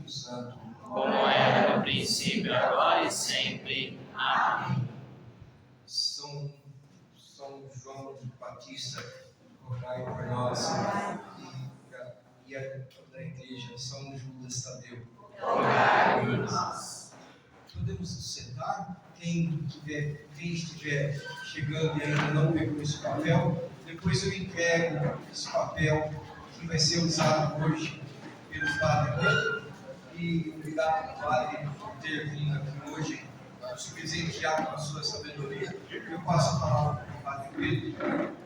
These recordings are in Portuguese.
Espírito Santo, como era no princípio, agora e sempre. Amém. São João Batista, rogai por nós, e a da igreja, São Judas Tadeu, Rogai por nós. Podemos nos sentar? Quem estiver chegando e ainda não pegou esse papel, depois eu entrego esse papel que vai ser usado hoje pelo Padre Pedro. E obrigado, Padre, por ter vindo aqui hoje, nos presentear com a sua sabedoria. Eu passo a palavra para o Padre Pedro.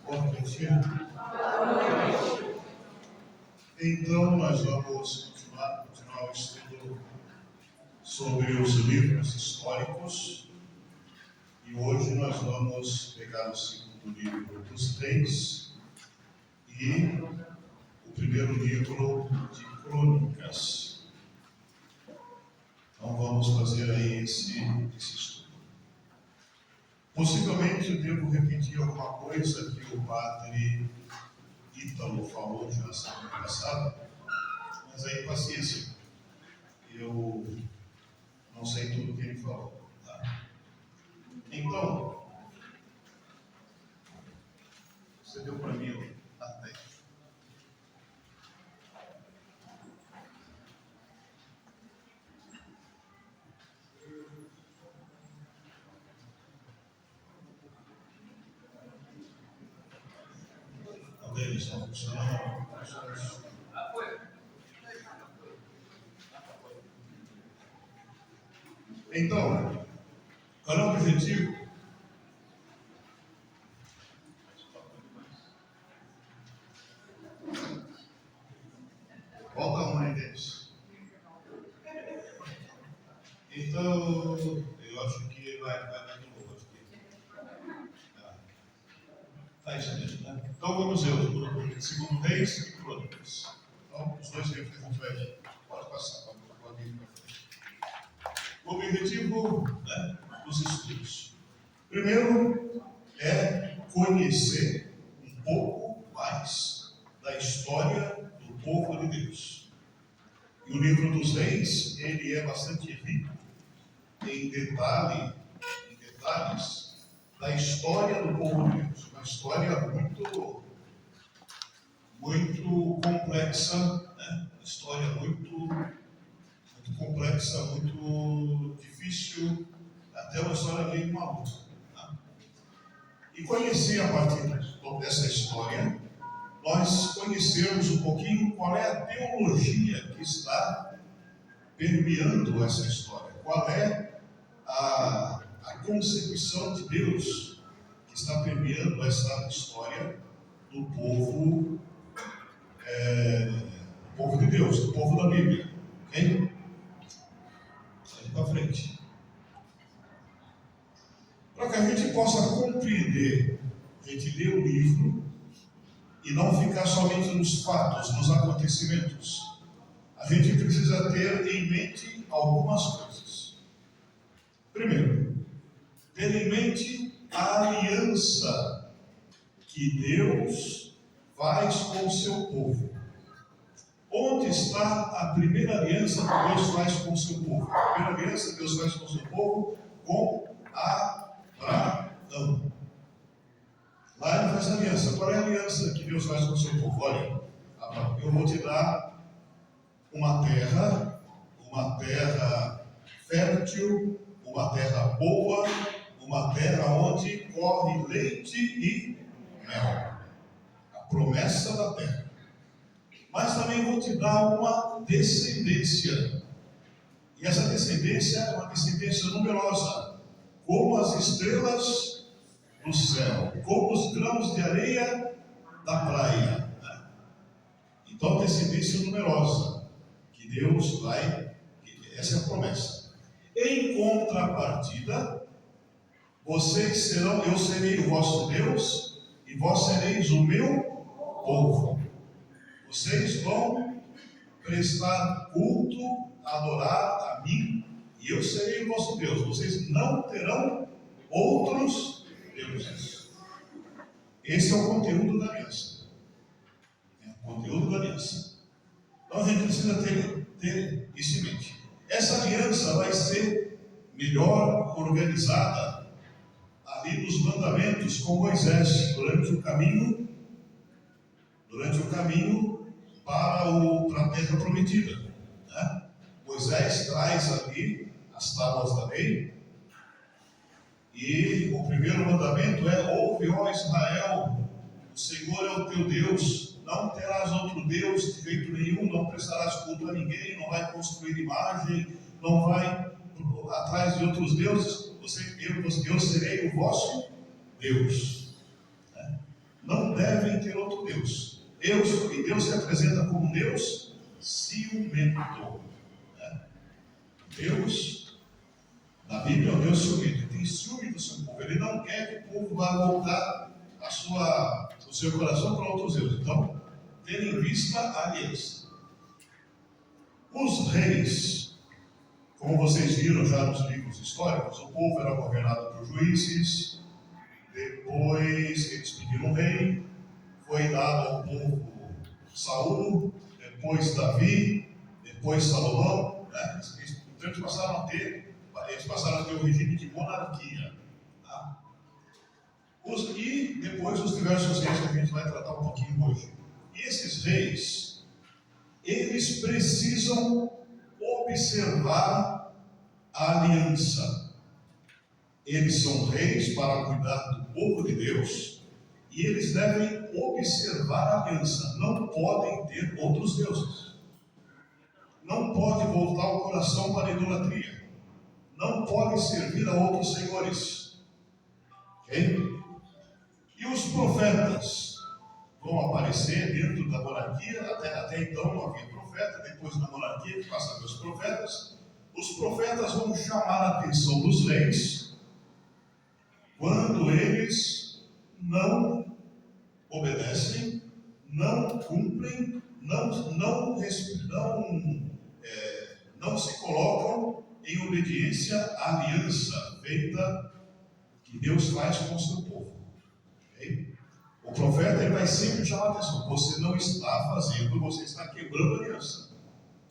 Boa noite. Então, nós vamos continuar o estudo sobre os livros históricos. E hoje nós vamos pegar o segundo livro dos Reis e o primeiro livro de Crônicas. Então, vamos fazer aí esse estudo. Possivelmente eu devo repetir alguma coisa que o padre Ítalo falou já semana passada, mas aí paciência, eu não sei tudo o que ele falou. Tá? Então, você deu para mim até. Eles não funcionam. Então, qual é o objetivo? Qual o tamanho deles? Então, eu acho que vai de novo aqui. Tá isso mesmo, né? Então vamos ver o segundo Reis e Crônicas. Então, os dois livros que a gente vai ver. Pode passar, pode ir para frente. O objetivo, né, dos estudos. Primeiro é conhecer um pouco mais da história do povo de Deus. E o livro dos Reis, ele é bastante rico em detalhes da história do povo de Deus. Uma história muito complexa, né? Uma história muito complexa, muito difícil, até uma história meio maluca. Tá? E conhecer a partir dessa história, nós conhecemos um pouquinho qual é a teologia que está permeando essa história, qual é a concepção de Deus que está permeando essa história do povo de Deus, do povo da Bíblia. Ok? Sai para frente. Para que a gente possa compreender, a gente lê o livro e não ficar somente nos fatos, nos acontecimentos. A gente precisa ter em mente algumas coisas. Primeiro, ter em mente a aliança que Deus faz com o seu povo. Onde está a primeira aliança que Deus faz com o seu povo? A primeira aliança que Deus faz com o seu povo com Abraão. Lá ele faz a aliança. Qual é a aliança que Deus faz com o seu povo? Olha, Abraão, eu vou te dar uma terra fértil, uma terra boa, uma terra onde corre leite e mel. A promessa da terra. Mas também vou te dar uma descendência. E essa descendência é uma descendência numerosa, como as estrelas do céu, como os grãos de areia da praia. Então, descendência numerosa, que Deus vai, essa é a promessa. Em contrapartida, vocês serão, eu serei o vosso Deus, e vós sereis o meu povo. vocês vão prestar culto, adorar a mim, e eu serei o vosso Deus. Vocês não terão outros deuses. Esse é o conteúdo da aliança. É o conteúdo da aliança. Então a gente precisa ter isso em mente. Essa aliança vai ser melhor organizada ali nos mandamentos com Moisés durante o caminho para a terra prometida, né? Moisés traz ali as tábuas da lei, e o primeiro mandamento é: ouve, ó Israel, o Senhor é o teu Deus, não terás outro Deus de jeito nenhum, não prestarás culto a ninguém, não vai construir imagem, não vai atrás de outros deuses, eu serei o vosso Deus, né? Não devem ter outro Deus. E Deus se apresenta como Deus ciumento, né? Deus, na Bíblia, é um Deus ciumento. Ele tem ciúme do seu povo. Ele não quer que o povo vá voltar o seu coração para outros deuses. Então, ter em vista a aliança. Os reis, como vocês viram já nos livros históricos, o povo era governado por juízes. Depois eles pediram um rei, foi dado ao povo Saul, depois Davi, depois Salomão, né? Então eles passaram a ter o regime de monarquia, tá? E depois os diversos reis que a gente vai tratar um pouquinho hoje. E esses reis, eles precisam observar a aliança. Eles são reis para cuidar do povo de Deus, e eles devem observar a aliança. Não podem ter outros deuses. Não pode voltar o coração para a idolatria. Não pode servir a outros senhores. Ok? E os profetas vão aparecer dentro da monarquia. Até então não havia profeta. Depois da monarquia que passa a ver os profetas. Os profetas vão chamar a atenção dos reis quando eles não obedecem, não cumprem, não se colocam em obediência à aliança feita que Deus faz com o seu povo. Okay? O profeta ele vai sempre chamar a atenção: você não está fazendo, você está quebrando a aliança.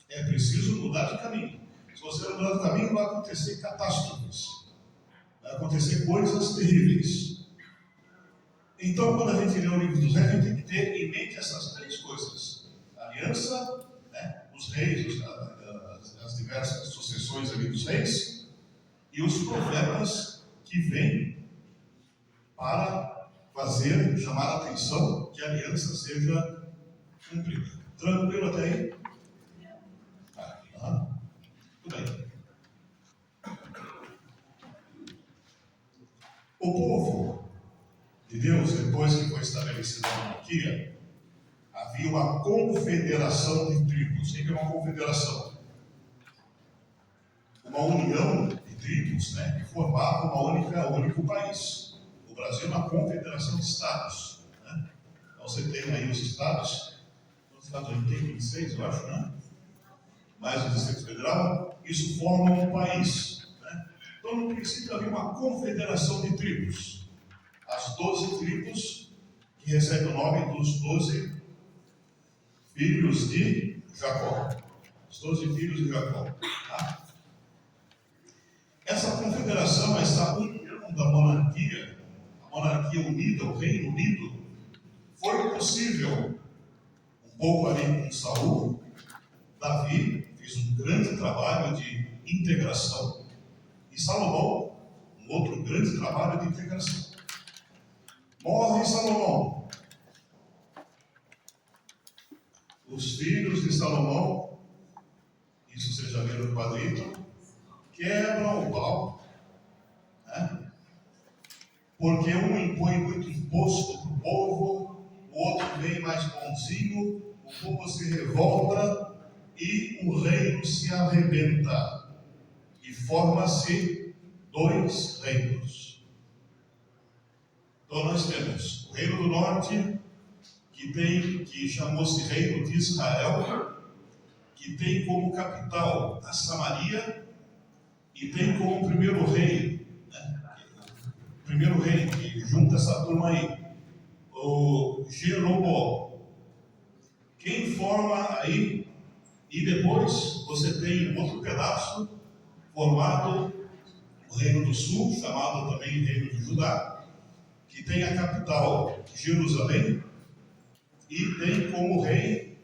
É preciso mudar de caminho. Se você não mudar de caminho, vai acontecer catástrofes, vai acontecer coisas terríveis. Então, quando a gente lê o livro dos reis, a gente tem que ter em mente essas três coisas: a aliança, né, os reis, as diversas sucessões ali dos reis, e os profetas que vêm para chamar a atenção que a aliança seja cumprida. Tranquilo até aí? Tudo bem. O povo de Deus, depois que foi estabelecida a monarquia, havia uma confederação de tribos. O que é uma confederação? Uma união de tribos, né, que formava um único país. O Brasil é uma confederação de estados, né? Então você tem aí os estados. Os estados tem 26, eu acho, né? Mais o Distrito Federal. Isso forma um país, né? Então, no princípio, havia uma confederação de tribos. As 12 tribos que recebem o nome dos 12 filhos de Jacó. Os 12 filhos de Jacó. Tá? Essa confederação, essa união da monarquia, a monarquia unida, o reino unido, foi possível um pouco ali com Saul. Davi fez um grande trabalho de integração. E Salomão, um outro grande trabalho de integração. Morre Salomão. Os filhos de Salomão, isso vocês já viram no quadrito, quebram o pau, né? Porque um impõe muito imposto para o povo, o outro vem mais bonzinho, o povo se revolta e o reino se arrebenta e forma-se 2 reinos. Então nós temos o reino do norte, que que chamou-se Reino de Israel, que tem como capital a Samaria e tem como primeiro rei, né? O primeiro rei que junta essa turma aí, o Jeroboão. Quem forma aí, e depois você tem outro pedaço formado o Reino do Sul, chamado também Reino de Judá, que tem a capital Jerusalém e tem como rei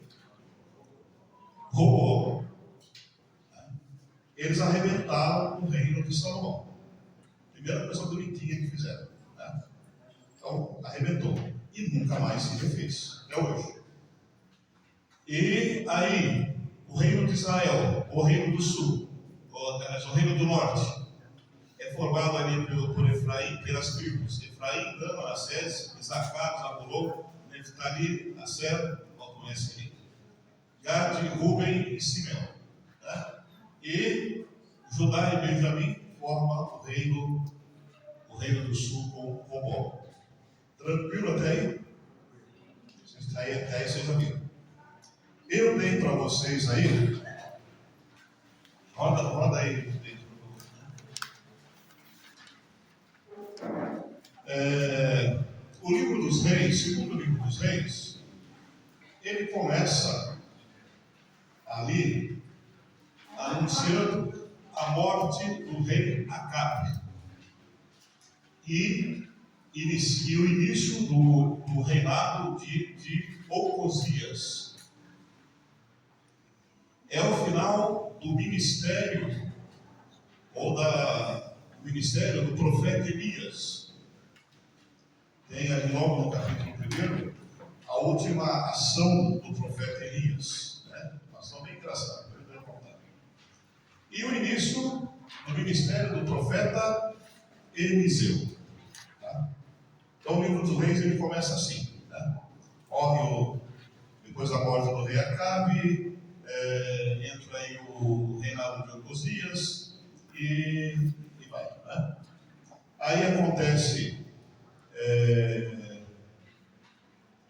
Roboão. Eles arrebentaram o reino de Salomão. Primeira coisa bonitinha que fizeram, né? Então, arrebentou. E nunca mais se refez, até hoje. E aí, o reino de Israel, o reino do sul, o reino do norte, é formado ali por Efraim, pelas tribos. Efraim, Dan, Manassés, Isacar, Zabulon, Neftali, Aser, não conhece ali, Gad, Ruben e Simeão. Né? E Judá e Benjamim formam o reino do sul com Roboão. Tranquilo até aí? Até aí vocês já viram. Eu dei para vocês aí, roda aí. O livro dos reis, segundo livro dos reis, ele começa ali anunciando a morte do rei Acabe e inicia o início do reinado de Ocosias. É o final do ministério do ministério do profeta Elias. Tem ali logo no capítulo 1 a última ação do profeta Elias, né? Uma ação bem engraçada, eu vou contar. E o início do ministério do profeta Eliseu. Tá? Então o livro dos reis ele começa assim, né? Depois da morte do rei Acabe, entra aí o reinado de Ocosias e vai, né? Aí acontece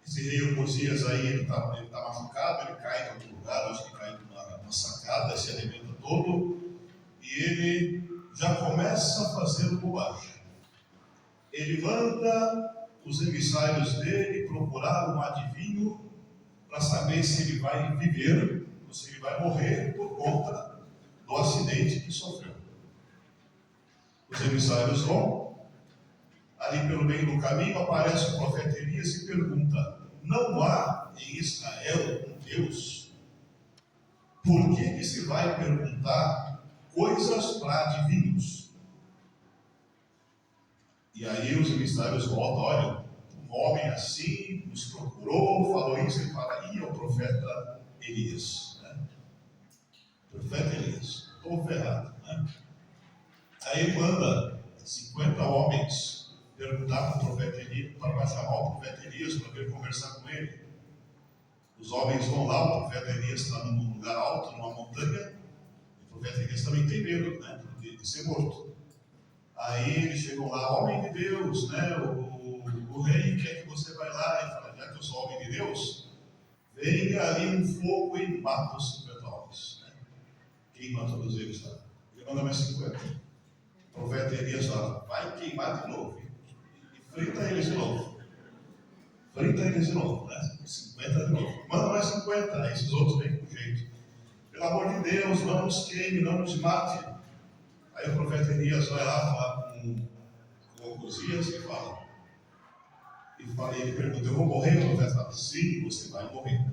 esse rei Ocosias aí, ele tá machucado, ele cai em outro lugar, acho que cai numa sacada, se arrebenta todo, e ele já começa a fazer bobagem. Ele manda os emissários dele procurar um adivinho para saber se ele vai viver ou se ele vai morrer por conta do acidente que sofreu. Os emissários vão, ali pelo meio do caminho aparece o profeta Elias e pergunta: não há em Israel um Deus? Por que se vai perguntar coisas para adivinhos? E aí os emissários voltam: olha, um homem assim nos procurou, falou isso, e fala: é o profeta Elias, né? Profeta Elias, estou ferrado, né? Aí ele manda 50 homens perguntar para o profeta Elias, para chamar o profeta Elias para vir conversar com ele. Os homens vão lá, o profeta Elias está num lugar alto, numa montanha, e o profeta Elias também tem medo, né, de ser morto. Aí eles chegam lá: homem de Deus, né, o rei quer que você vá lá. E fala: já que eu sou homem de Deus, venha ali um fogo e mata os 50 homens, né? Queima todos eles lá. Ele manda mais 50. O profeta Elias fala: vai queimar de novo e frita eles de novo. Frita eles de novo, né? 50 de novo. Manda mais 50. Aí esses outros vêm com jeito: pelo amor de Deus, não nos queime, não nos mate. Aí o profeta Elias vai lá falar com Ocosias e fala, ele pergunta: eu vou morrer? O profeta fala: sim, você vai morrer.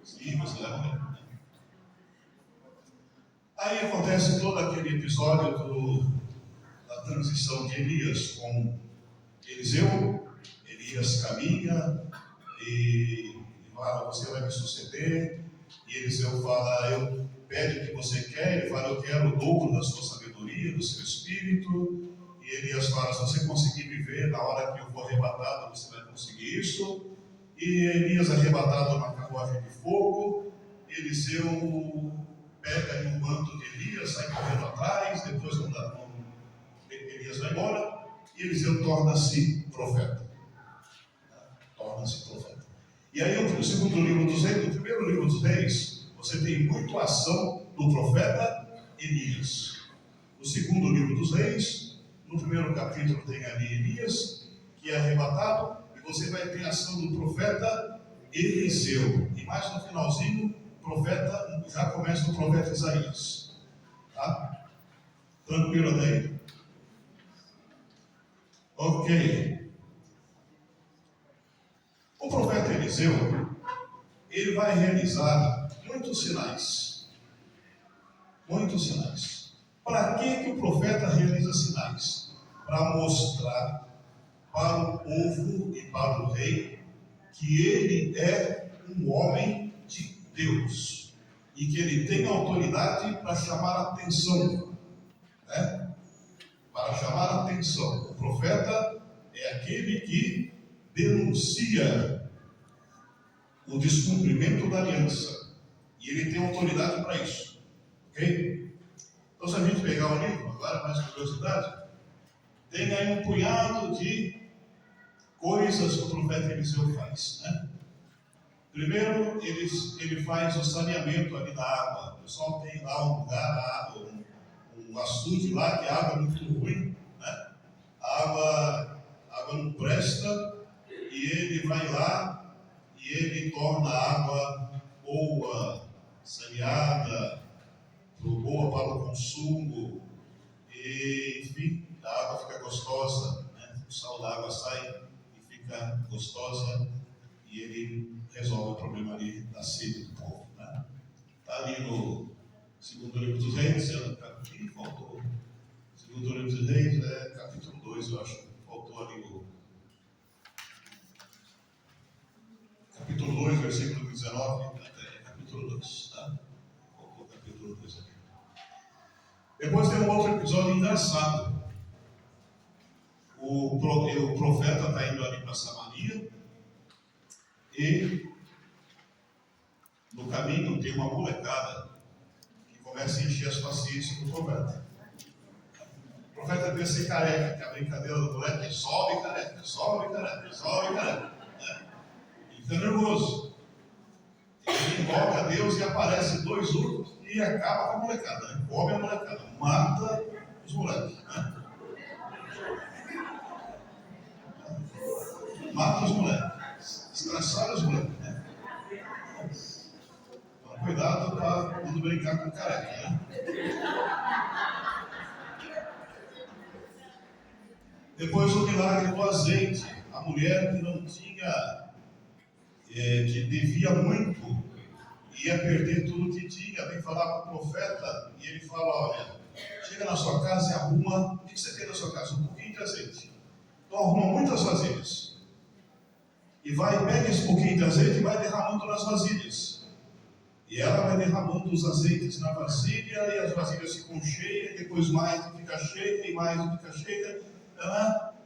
Sim, você vai morrer. Aí acontece todo aquele episódio da transição de Elias com Eliseu. Elias caminha e fala: você vai me suceder. E Eliseu fala: pede o que você quer. Ele fala: eu quero o dobro da sua sabedoria, do seu espírito. E Elias fala: se você conseguir viver na hora que eu for arrebatado, você vai conseguir isso. E Elias arrebatado numa carruagem de fogo. Eliseu pega um manto de Elias, sai correndo atrás. Depois Elias vai embora e Eliseu torna-se profeta. Torna-se profeta. E aí, no segundo livro dos reis, no primeiro livro dos reis, você tem muito ação do profeta Elias. No segundo livro dos reis, no primeiro capítulo tem ali Elias, que é arrebatado, e você vai ter a ação do profeta Eliseu. E mais no finalzinho, já começa o profeta Isaías. Tá? Tranquilo daí? Ok. O profeta Eliseu, ele vai realizar muitos sinais. Muitos sinais. Para que o profeta realiza sinais? Para mostrar para o povo e para o rei que ele é um homem de Deus e que ele tem autoridade para chamar a atenção, né? Para chamar a atenção. O profeta é aquele que denuncia o descumprimento da aliança e ele tem autoridade para isso, ok? Então, se a gente pegar o livro, agora mais curiosidade, tem aí um punhado de coisas que o profeta Eliseu faz, né? Primeiro, ele faz o saneamento ali da água. O pessoal tem lá um lugar, um açude lá, que a água é muito ruim, né? A água não presta, e ele vai lá e ele torna a água boa, saneada, boa para o consumo, e enfim, a água fica gostosa, né? O sal da água sai e fica gostosa, e ele resolve o problema ali da sede do povo, né? Está ali no segundo livro dos reis, aqui faltou. Segundo livro dos reis, capítulo 2, eu acho. Faltou ali o capítulo 2, versículo 19, até capítulo 2, tá? Faltou o capítulo 2 aqui. Depois tem um outro episódio engraçado. O profeta está indo ali para Samaria e no caminho tem uma molecada que começa a encher as paciências do profeta. O profeta pensa ser careca, que a brincadeira do moleque é sobe careca, sobe careca, sobe careca, né? Ele fica nervoso. Ele invoca a Deus e aparece dois ursos e acaba com a molecada, né? Come a molecada, mata os moleques, né? Mata os moleques, estraçalha os moleques, né? Então, cuidado para não brincar com careca, né? Depois o milagre do azeite. A mulher que não tinha, que devia muito, ia perder tudo que tinha, vem falar com o profeta e ele fala: olha, chega na sua casa e arruma, o que você tem na sua casa? Um pouquinho de azeite. Então arruma muitas vasilhas. E pega esse pouquinho de azeite e vai derramando nas vasilhas. E ela vai derramando os azeites na vasilha, e as vasilhas ficam cheias, depois mais fica cheia, e mais fica cheia,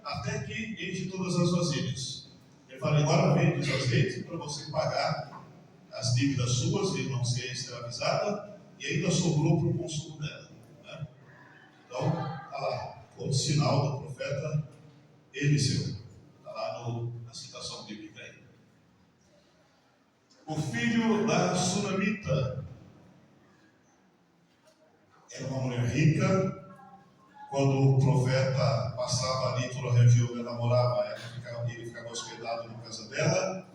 até que enche todas as vasilhas. Ele fala: agora vende os azeites para você pagar as dívidas suas e não ser escravizada, e ainda sobrou para o consumo dela, né? Então, está lá, outro sinal do profeta Eliseu. Está lá na citação bíblica aí. O filho da Sunamita era uma mulher rica. Quando o profeta passava ali pela região onde ela morava, ele ficava hospedado na casa dela,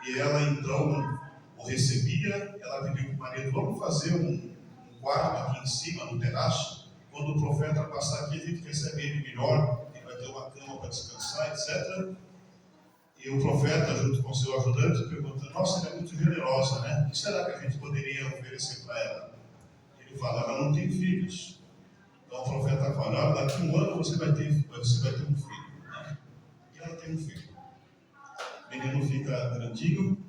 e ela então o recebia. Ela pediu para o marido: vamos fazer um quarto aqui em cima, no terraço. Quando o profeta passar aqui, a gente recebe ele melhor, ele vai ter uma cama para descansar, etc. E o profeta, junto com seu ajudante, pergunta: nossa, ela é muito generosa, né? O que será que a gente poderia oferecer para ela? Ele fala: ela não tem filhos. Então o profeta fala: daqui a um ano você vai ter um filho, né? E ela tem um filho. O menino fica grandinho,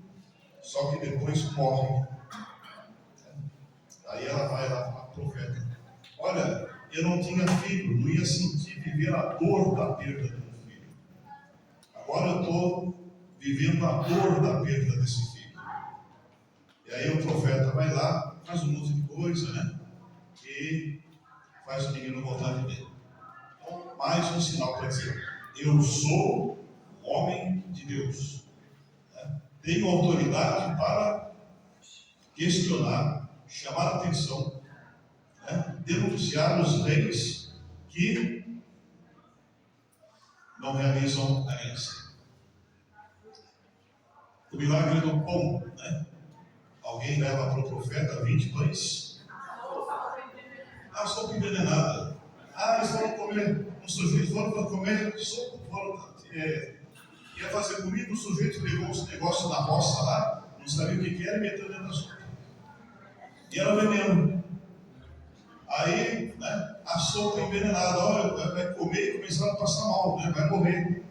só que depois morre. Aí ela vai lá para o profeta: olha, eu não tinha filho, não ia sentir viver a dor da perda de um filho. Agora eu estou vivendo a dor da perda desse filho. E aí o profeta vai lá, faz um monte de coisa, né? E faz o menino voltar a viver. Então, mais um sinal para dizer: eu sou homem de Deus, né? tenho autoridade para questionar, chamar a atenção, né? Denunciar os reis que não realizam a aliança. O milagre do pão, né? Alguém leva para o profeta 20 pães. Sopa envenenada. Eles foram comer, um sujeito foram comer sopa, ia fazer comida, o sujeito pegou uns negócios na roça lá, não sabia o que era e meteu dentro da sopa. E era veneno. Aí, né, a sopa envenenada, olha, vai comer e começaram a passar mal, né, vai morrer.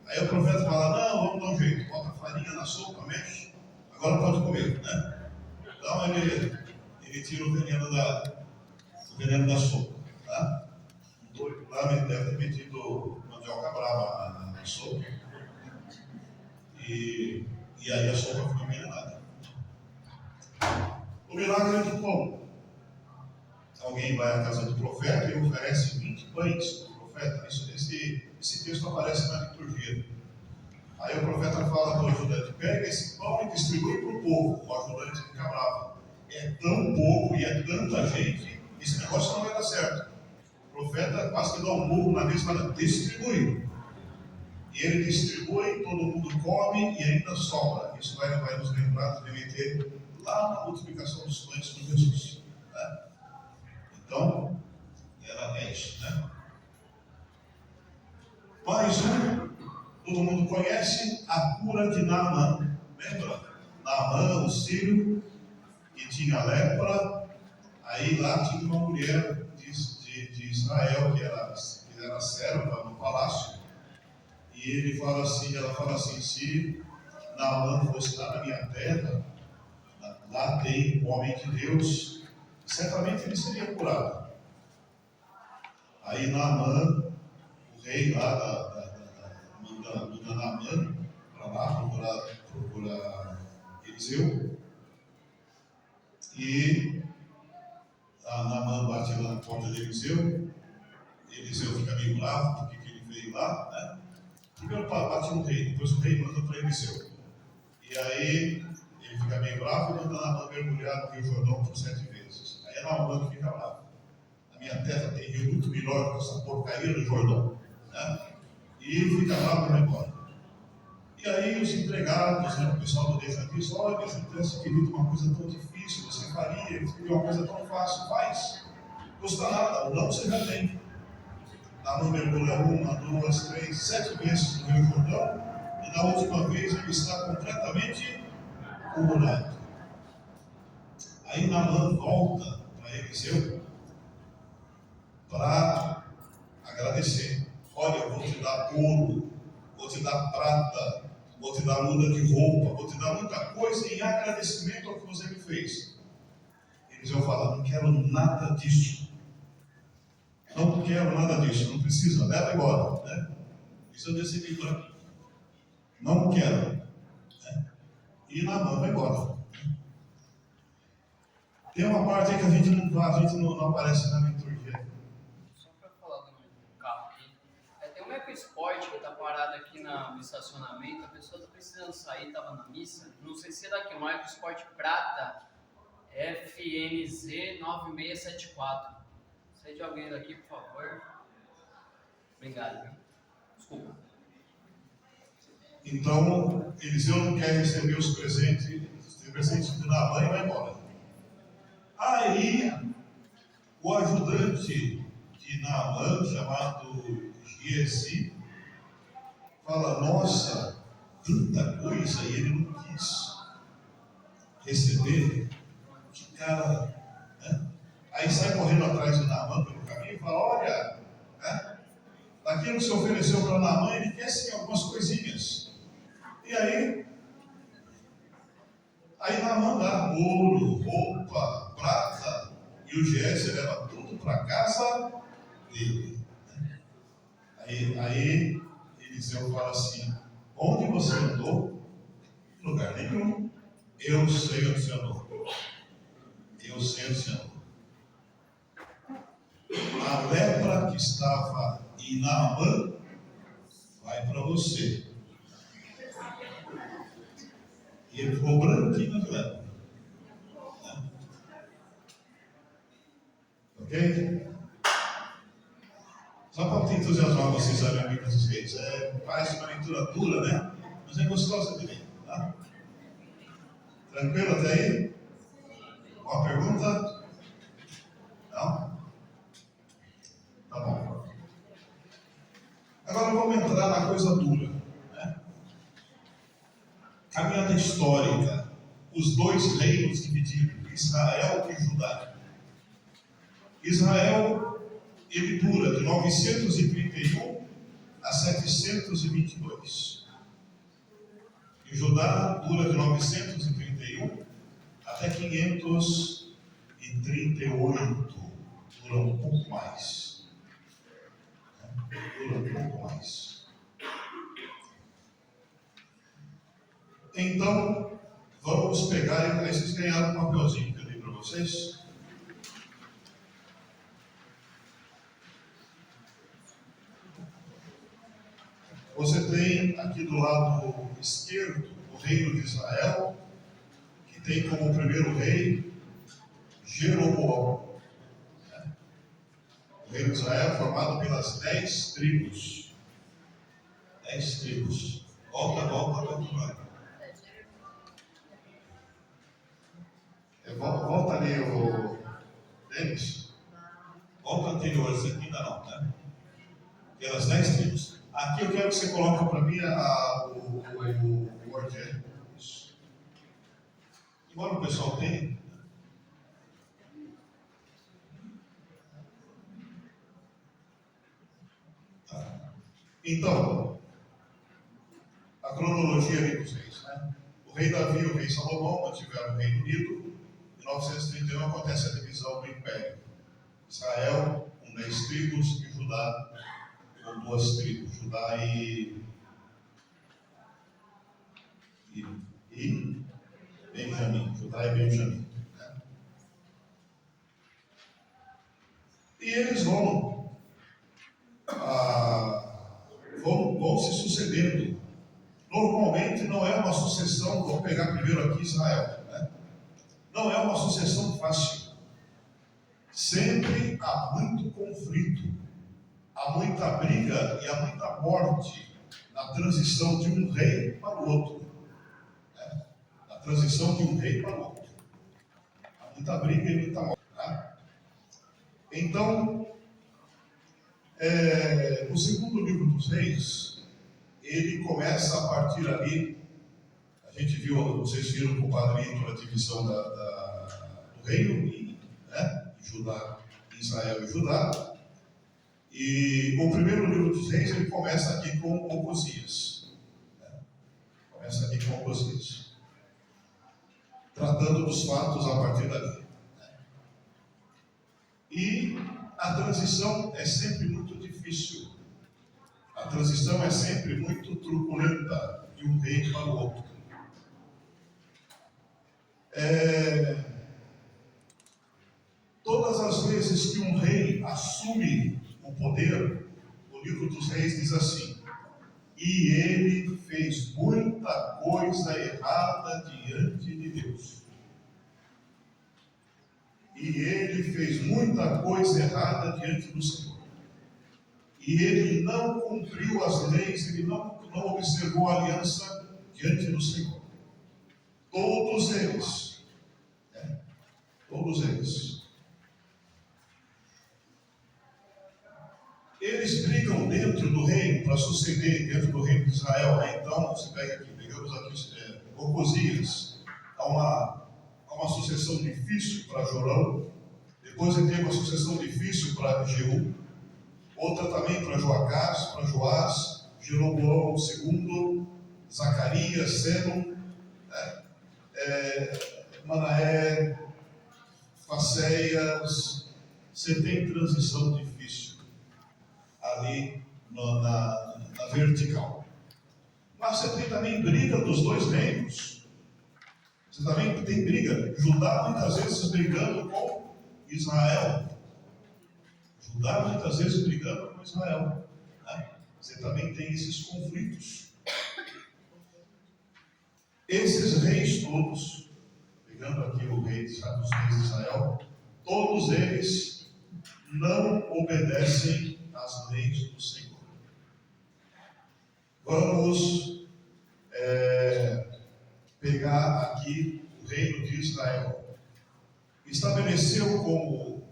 Aí o profeta fala, não, vamos dar um jeito, bota farinha na sopa, mexe, agora pode comer, né? Então ele tira o veneno da sopa, tá? O doido lá deve ter metido mandioca brava na sopa. E aí a sopa ficou envenenada. O milagre do pão. Alguém vai à casa do profeta e oferece 20 pães para o profeta. Esse texto aparece na liturgia. Aí o profeta fala para o ajudante, pega esse pão e distribui para o povo. O ajudante fica bravo. É tão pouco e é tanta gente, esse negócio não vai dar certo. O profeta quase que dá um murro na mesa e fala, distribui. E ele distribui, todo mundo come e ainda sobra. Isso vai nos lembrar de remeter lá na multiplicação dos pães com Jesus. Né? Então, é isso, né? Mais todo mundo conhece a cura de Naamã. Lembra? Naamã, o sírio, que tinha lepra. Aí lá tinha uma mulher de Israel, que era serva no palácio. E ela fala assim, se Naamã fosse lá na minha terra, lá tem um homem de Deus, certamente ele seria curado. Aí Naamã, o rei lá manda Naamã para lá procurar Eliseu. E Naamã bate lá na porta de Eliseu. Eliseu fica meio bravo porque ele veio lá, né? Primeiro bate no rei, depois o rei manda para Eliseu. E aí ele fica meio bravo e manda Naamã mergulhar no Rio Jordão por 7 vezes. Aí Naamã fica bravo. Na minha terra tem rio muito melhor que essa porcaria do Jordão, né? E fica bravo e vai embora. E aí os empregados, né, o pessoal do Deja diz, olha, se eu tivesse querido uma coisa tão difícil, você faria, ele queria uma coisa tão fácil, faz. Não custa nada, o não você já tem. Naamã mergulha 1, 2, 3, 7 vezes no Rio Jordão, e na última vez ele está completamente curado. Aí Naamã volta para Eliseu para agradecer. Olha, eu vou te dar ouro, vou te dar prata, vou te dar muda de roupa, vou te dar muita coisa em agradecimento ao que você me fez. Eliseu fala, não quero nada disso. Não quero nada disso, não precisa, leva embora, né? Isso eu decidi para mim. Não quero. Né? E Naamã vai embora. Tem uma parte aí que a gente não aparece na liturgia. Só para falar do carro aqui. Tem um EcoSport que está parado aqui no estacionamento. A pessoa está precisando sair, estava na missa. Não sei se é daqui, um EcoSport Prata FNZ 9674. Sei de alguém daqui, por favor. Obrigado. Desculpa. Então, Eliseu não quer receber os presentes de Naamã e vai embora. Aí, o ajudante de Naamã, chamado Giesi, fala, nossa, tanta coisa, e ele não quis receber. Que cara, né? Aí sai correndo atrás de Naamã pelo caminho e fala, olha, né? Daquilo que se ofereceu para Naamã, ele quer sim algumas coisinhas. E aí Naamã dá ouro, roupa, prata, e o Giesi leva tudo para casa dele. Aí Eliseu fala assim, onde você andou? Em lugar nenhum. Eu sei onde você andou. Eu sei onde você andou. A lepra que estava em Naamã vai para você. E ele ficou branquinho naquela época. Ok? Só para te entusiasmar vocês a ler a Bíblia dos Reis. Parece uma leitura dura, né? Mas é gostosa de ler. Tá? Tranquilo até aí? Uma pergunta? Não? Tá bom. Agora vamos entrar na coisa dura. Né? Caminhada histórica. Os dois reinos divididos, Israel e Judá. Israel, ele dura de 931 a 722. E Judá dura de 931 até 538. Dura um pouco mais. Dura um pouco mais. Então, vamos pegar, aí vocês ganharam um papelzinho que eu dei para vocês. Você tem aqui do lado esquerdo o reino de Israel, que tem como primeiro rei Jeroboão. O reino de Israel é formado pelas 10 tribos. 10 tribos. Volta. Volta ali, o Denis. Volta anterior, esse aqui ainda não, né? Pelas 10 tribos. Aqui eu quero que você coloque para mim o Word. Embora o pessoal tenha. Tá. Então, a cronologia ali dos reis, né? O rei Davi e o rei Salomão mantiveram o Reino Unido. Em 931 acontece a divisão do Império. Israel com 10 tribos e Judá com 2 tribos. Judá e Benjamim. Judá e Benjamim. Né? E eles vão se sucedendo. Normalmente não é uma sucessão, vamos pegar primeiro aqui Israel, né? Não é uma sucessão fácil. Sempre há muito conflito, há muita briga e há muita morte na transição de um rei para o outro. Né? Na transição de um rei para o outro. Há muita briga e muita morte. Né? Então, o segundo livro dos reis, ele começa a partir ali. A gente viu, vocês viram com o padre Ítalo a divisão do reino, né? Judá, Israel e Judá. E o primeiro livro dos reis, ele começa aqui com Ocosias. Né? Começa aqui com Ocosias. Tratando dos fatos a partir dali. Né? E a transição é sempre muito difícil. A transição é sempre muito truculenta de um rei para o outro. Todas as vezes que um rei assume o poder, o livro dos reis diz assim: e ele fez muita coisa errada diante de Deus. E ele fez muita coisa errada diante do Senhor. E ele não cumpriu as leis, ele não observou a aliança diante do Senhor. Todos eles. Todos eles. Eles brigam dentro do reino para suceder dentro do reino de Israel. Né? Então, você pega aqui, pegamos aqui Ocosias. Há uma sucessão difícil para Jorão. Depois ele tem uma sucessão difícil para Jeú. Outra também para Joacás, para Joás, Jeroboão II, Zacarias, Selum, né? Manaé, Faceias. Você tem transição difícil ali na vertical. Mas você tem também briga dos dois reinos. Você também tem briga. Judá muitas vezes brigando com Israel. Judá muitas vezes brigando com Israel. Né? Você também tem esses conflitos. Esses reis todos, pegando aqui os reis de Israel, todos eles não obedecem às leis do Senhor. Vamos pegar aqui o reino de Israel. Estabeleceu como,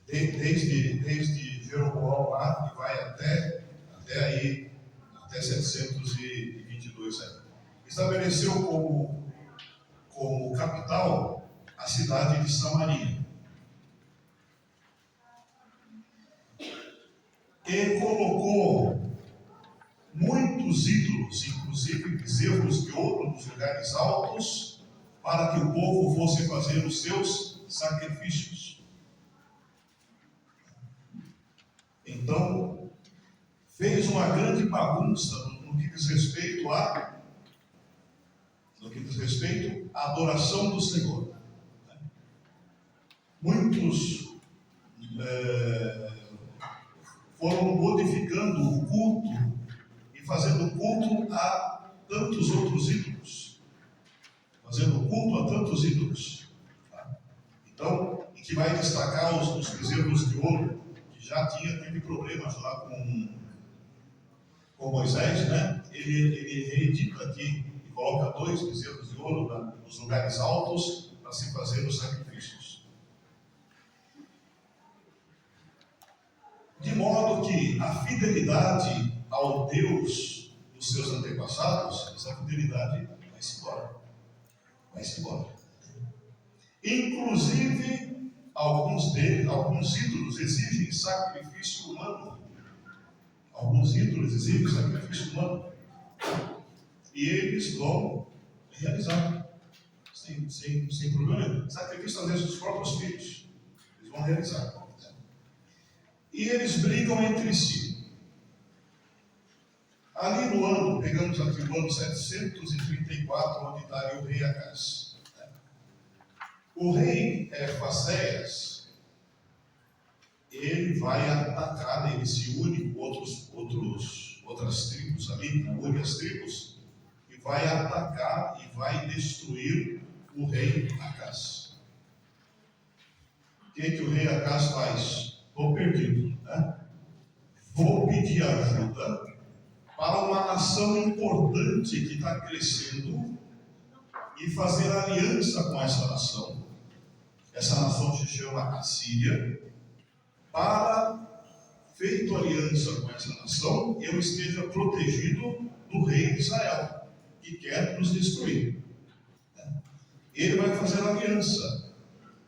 desde Jeroboão lá, e vai até aí, até 722 aí. Estabeleceu como capital a cidade de Samaria. E colocou muitos ídolos, inclusive bezerros de ouro nos lugares altos, para que o povo fosse fazer os seus sacrifícios. Então, fez uma grande bagunça no que diz respeito à adoração do Senhor. Muitos foram modificando o culto e fazendo culto a tantos outros ídolos. Então, em que vai destacar os bezerros de ouro, que já teve problemas lá com Moisés, né? Ele reedita aqui e coloca 2 bezerros de ouro nos lugares altos para se fazer os sacrifícios. De modo que a fidelidade ao Deus dos seus antepassados, essa fidelidade vai-se embora. Inclusive, alguns ídolos exigem sacrifício humano. E eles vão realizar, sem problema. Sacrifício, às vezes, dos próprios filhos. Eles vão realizar. E eles brigam entre si. Ali no ano, pegamos aqui o ano 734, onde está ali o rei Acaz. O rei Facéias, ele vai atacar, ele se une com outras tribos ali, une as tribos, e vai atacar e vai destruir o rei Acaz. O que o rei Acaz faz? Estou perdido, né? Vou pedir ajuda para uma nação importante que está crescendo e fazer aliança com essa nação. Essa nação se chama Assíria. Para, feito aliança com essa nação, eu esteja protegido do rei de Israel, que quer nos destruir. Ele vai fazer aliança.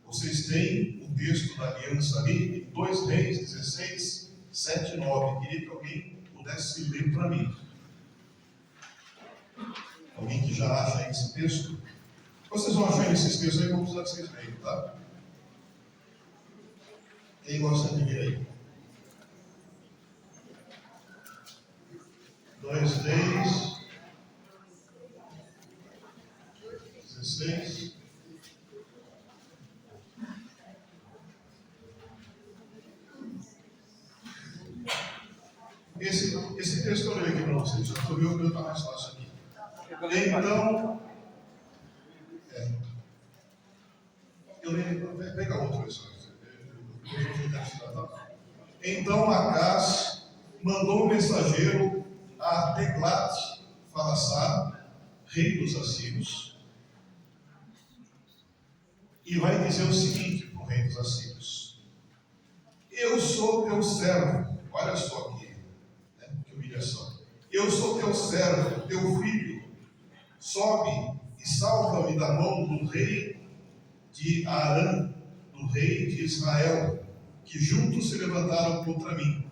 Vocês têm o texto da aliança ali, em 2 Reis 16, 7 e 9. Queria que alguém pudesse ler para mim. Alguém que já acha esse texto? Vocês vão achar esses textos aí, vão precisar que vocês leiam, tá? Quem gosta de ler aí? 2 Reis 16. Esse texto eu leio aqui para vocês, já estou vendo que está mais fácil aqui. Então, eu leio, pega outro pessoal. Então Acaz mandou um mensageiro a Teglat-Falassar, rei dos assírios, e vai dizer o seguinte para o rei dos assírios: eu sou teu servo. Olha só que humilhação. Eu sou teu servo, teu filho. Sobe e salva-me da mão do rei de Arã, do rei de Israel, que juntos se levantaram contra mim.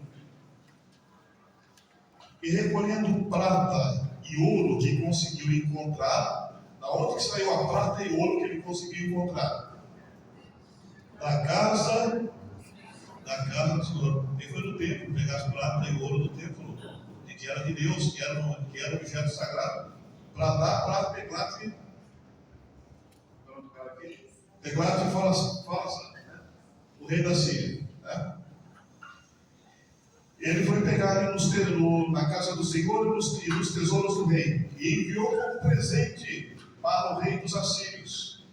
E recolhendo prata e ouro que conseguiu encontrar, da onde saiu a prata e ouro que ele conseguiu encontrar? Da casa do Senhor. Ele foi no templo pegar as prata e ouro do templo, que era de Deus, que era objeto sagrado, para dar para Teglat-Falassar, o rei da Síria. Né? Ele foi pegar ali nos na casa do Senhor e nos tesouros do rei, e enviou como presente para o rei dos assírios.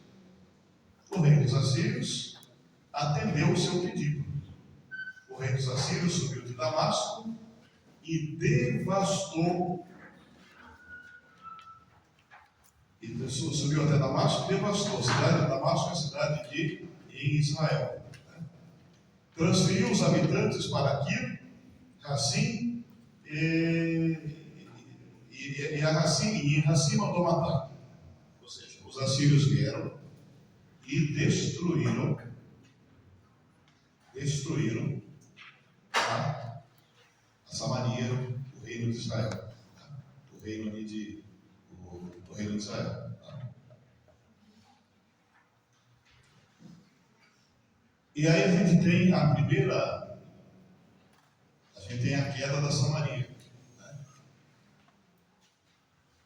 O rei dos assírios atendeu o seu pedido. O rei dos assírios subiu de Damasco e devastou. Subiu até Damasco e devastou. A cidade de Damasco é a cidade em Israel. Transferiu os habitantes para Kir, Rassim e Rassim mandou matar. Ou seja, os assírios vieram e destruíram a Samaria, o reino de Israel, o reino de Israel. E aí a gente tem a queda da Samaria.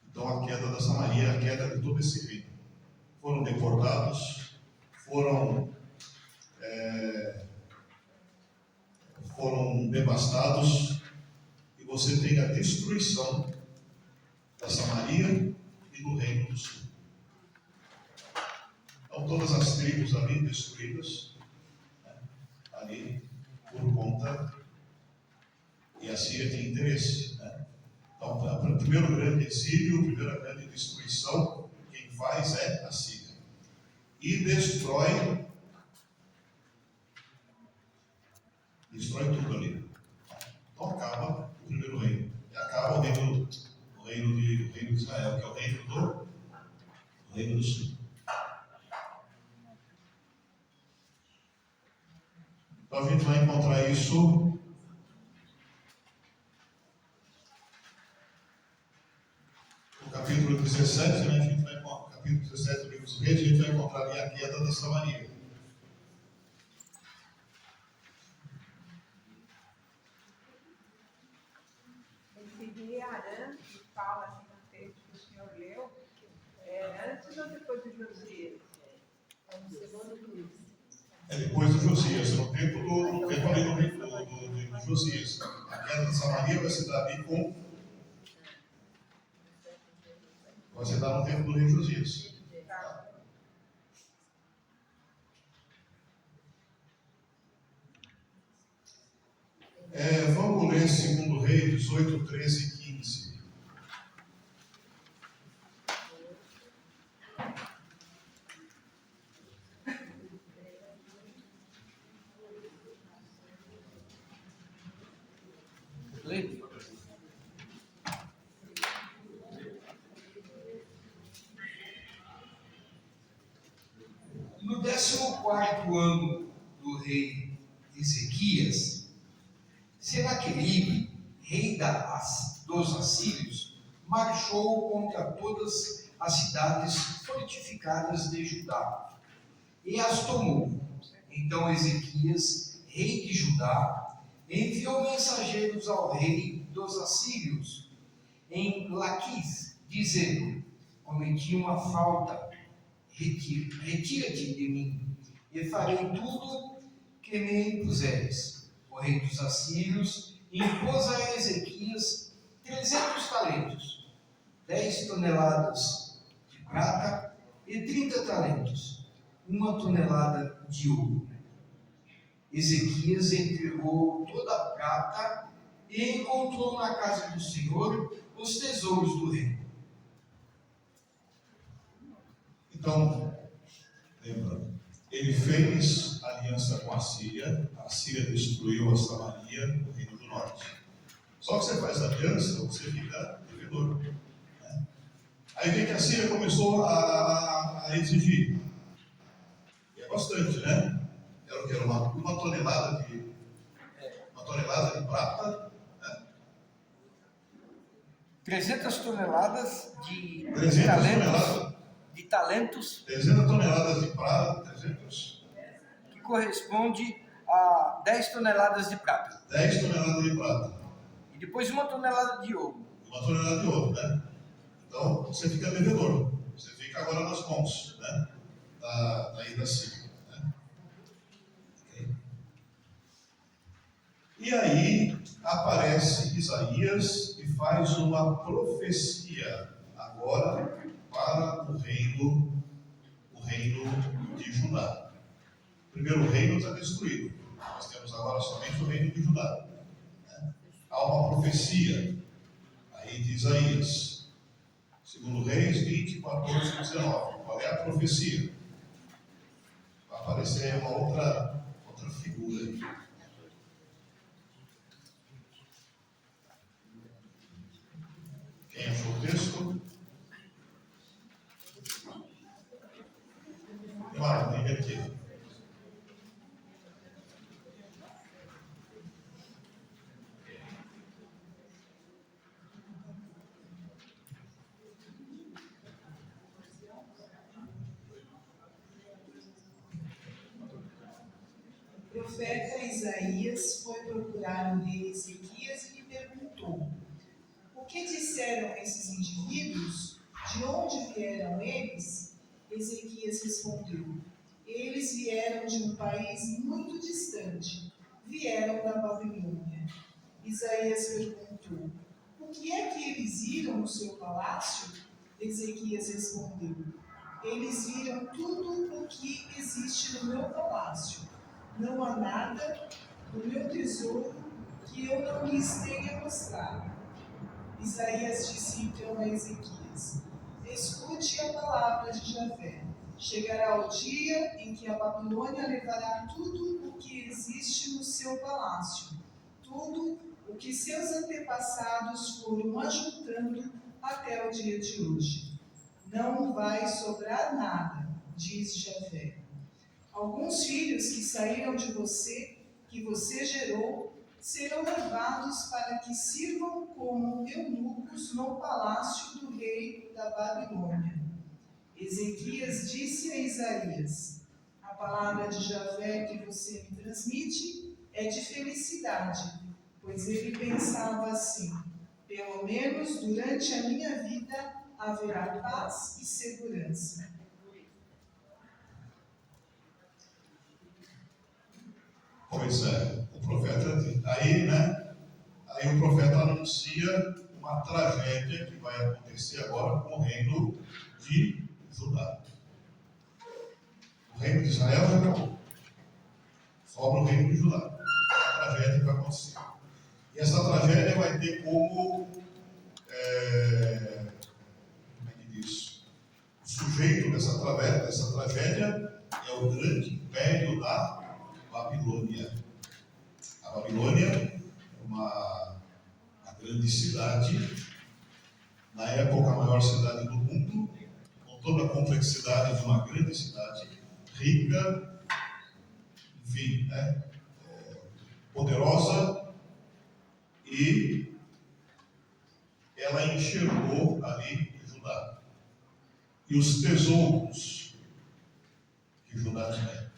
Então a queda da Samaria é a queda de todo esse reino. Foram deportados, foram devastados, e você tem a destruição da Samaria e do reino do sul. Então todas as tribos ali destruídas, ali por conta, e a Síria tem interesse. Então, o primeiro grande exílio, a primeira grande destruição, quem faz é a Síria. E destrói tudo ali. Então acaba o primeiro reino. E acaba o reino de Israel, que é o reino do sul. Então a gente vai encontrar isso no capítulo 17, né? A gente vai encontrar no capítulo 17 do livro dos Reis, a gente vai encontrar ali a queda da Samaria. Esse rei Arã, que fala assim no texto que o senhor leu, é antes ou depois de Josias? É no segundo livro. É depois de Josias, no tempo ali do reino de Josias. A queda de Samaria vai se dar ali vai se dar no tempo do rei Josias. Vamos ler 2 Reis 18, 13 e 15. No 14º ano do rei Ezequias, Senaqueribe, rei dos assírios, marchou contra todas as cidades fortificadas de Judá e as tomou. Então Ezequias, rei de Judá, enviou mensageiros ao rei dos assírios em Laquis, dizendo: cometi uma falta, retira-te de mim, e farei tudo que me impuseres. O rei dos assírios impôs a Ezequias 300 talentos, 10 toneladas de prata e 30 talentos, 1 tonelada de ouro. Ezequias entregou toda a prata e encontrou na casa do Senhor os tesouros do rei. Então, lembra, ele fez aliança com a Síria destruiu a Samaria, o reino do norte. Só que você faz aliança, você fica devedor. Né? Aí vem que a Síria começou a exigir. E é bastante, né? Era uma tonelada de prata. 300 toneladas de 300 talentos. toneladas. De talentos. 300 toneladas de prata, 300. Que corresponde a 10 toneladas de prata. 10 toneladas de prata. E depois 1 tonelada de ouro. 1 tonelada de ouro, né? Então, você fica devedor. Você fica agora nas mãos, né? Da Síria. Né? Okay. E aí, aparece Isaías e faz uma profecia agora para o reino de Judá. O primeiro reino está destruído. Nós temos agora somente o reino de Judá. Há uma profecia aí de Isaías. Segundo Reis 20, 14 e 19. Qual é a profecia? Vai aparecer uma outra figura aí. Quem achou o texto? Claro, tem aqui. O profeta Isaías foi procurar o rei Ezequias e lhe perguntou: o que disseram esses indivíduos? De onde vieram eles? Ezequias respondeu: eles vieram de um país muito distante, vieram da Babilônia. Isaías perguntou: o que é que eles viram no seu palácio? Ezequias respondeu: eles viram tudo o que existe no meu palácio. Não há nada do meu tesouro que eu não lhes tenha mostrado. Isaías disse então a Ezequias: escute a palavra de Javé. Chegará o dia em que a Babilônia levará tudo o que existe no seu palácio, tudo o que seus antepassados foram ajuntando até o dia de hoje. Não vai sobrar nada, diz Javé. Alguns filhos que saíram de você, que você gerou, serão levados para que sirvam como eunucos no palácio do rei da Babilônia. Ezequias disse a Isaías: a palavra de Javé que você me transmite é de felicidade, pois ele pensava assim: pelo menos durante a minha vida haverá paz e segurança. Pois é, o profeta, aí o profeta anuncia uma tragédia que vai acontecer agora com o reino de Judá. O reino de Israel já acabou. Sobra o reino de Judá. A tragédia que vai acontecer. E essa tragédia vai ter como como é que diz? O sujeito dessa tragédia é o grande império da Babilônia. A Babilônia é uma grande cidade, na época a maior cidade do mundo, com toda a complexidade de uma grande cidade, rica, enfim, poderosa, e ela enxergou ali Judá e os tesouros que Judá tinha.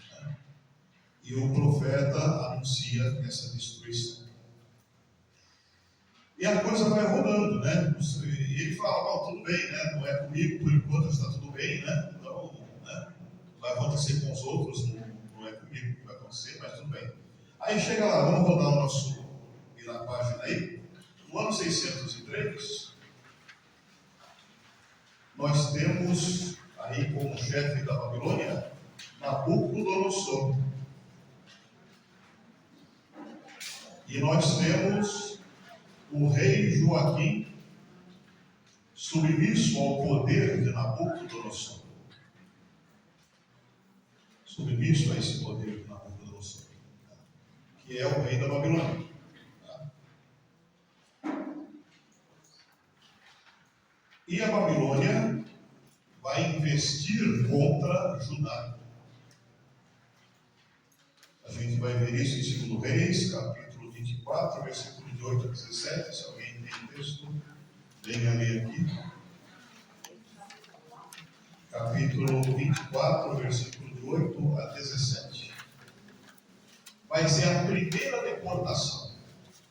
E o profeta anuncia essa destruição. E a coisa vai rodando, né? E ele fala: tudo bem, né? Não é comigo, por enquanto está tudo bem, né? Então, né? Vai acontecer com os outros, não é comigo que vai acontecer, mas tudo bem. Aí chega lá, vamos rodar o nosso, ir na página aí. No ano 603, nós temos aí como chefe da Babilônia Nabucodonosor. E nós temos o rei Joaquim submisso ao poder de Nabucodonosor. Submisso a esse poder de Nabucodonosor, que é o rei da Babilônia. E a Babilônia vai investir contra Judá. A gente vai ver isso em 2 Reis, capítulo 24, versículo de 8 a 17. Se alguém tem texto, venha ler aqui. Capítulo 24, versículo de 8 a 17. Vai ser a primeira deportação,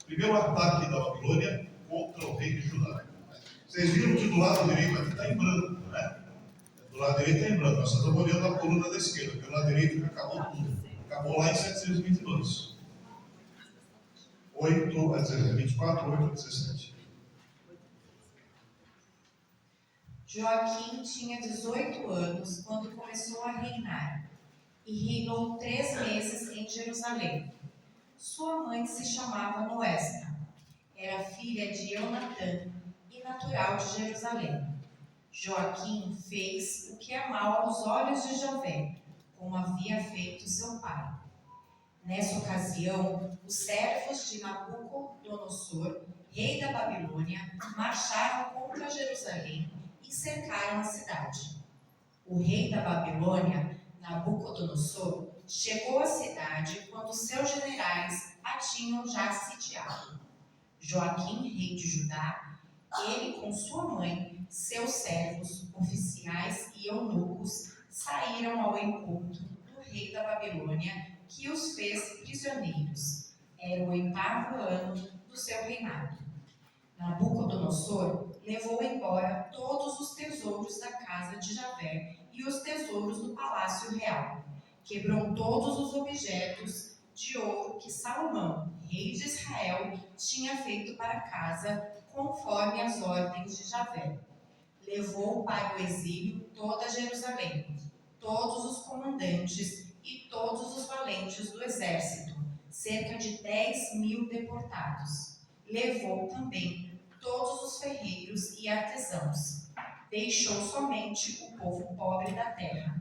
o primeiro ataque da Babilônia contra o rei de Judá. Vocês viram que do lado direito aqui está em branco, né? Do lado direito está em branco. Nós estamos olhando a coluna da esquerda, porque o lado direito acabou tudo. Acabou lá em 722. 8 a 17, 24, 8 a 17. Joaquim tinha 18 anos quando começou a reinar, e reinou 3 meses em Jerusalém. Sua mãe se chamava Noéstra, era filha de Eunatã e natural de Jerusalém. Joaquim fez o que é mau aos olhos de Javé, como havia feito seu pai. Nessa ocasião, os servos de Nabucodonosor, rei da Babilônia, marcharam contra Jerusalém e cercaram a cidade. O rei da Babilônia, Nabucodonosor, chegou à cidade quando seus generais a tinham já sitiado. Joaquim, rei de Judá, ele com sua mãe, seus servos, oficiais e eunucos, saíram ao encontro do rei da Babilônia, que os fez prisioneiros. Era o 8º ano do seu reinado. Nabucodonosor levou embora todos os tesouros da casa de Javé e os tesouros do palácio real. Quebrou todos os objetos de ouro que Salomão, rei de Israel, tinha feito para a casa, conforme as ordens de Javé. Levou para o exílio toda Jerusalém, todos os comandantes e todos os valentes do exército, cerca de 10.000 deportados. Levou também todos os ferreiros e artesãos. Deixou somente o povo pobre da terra.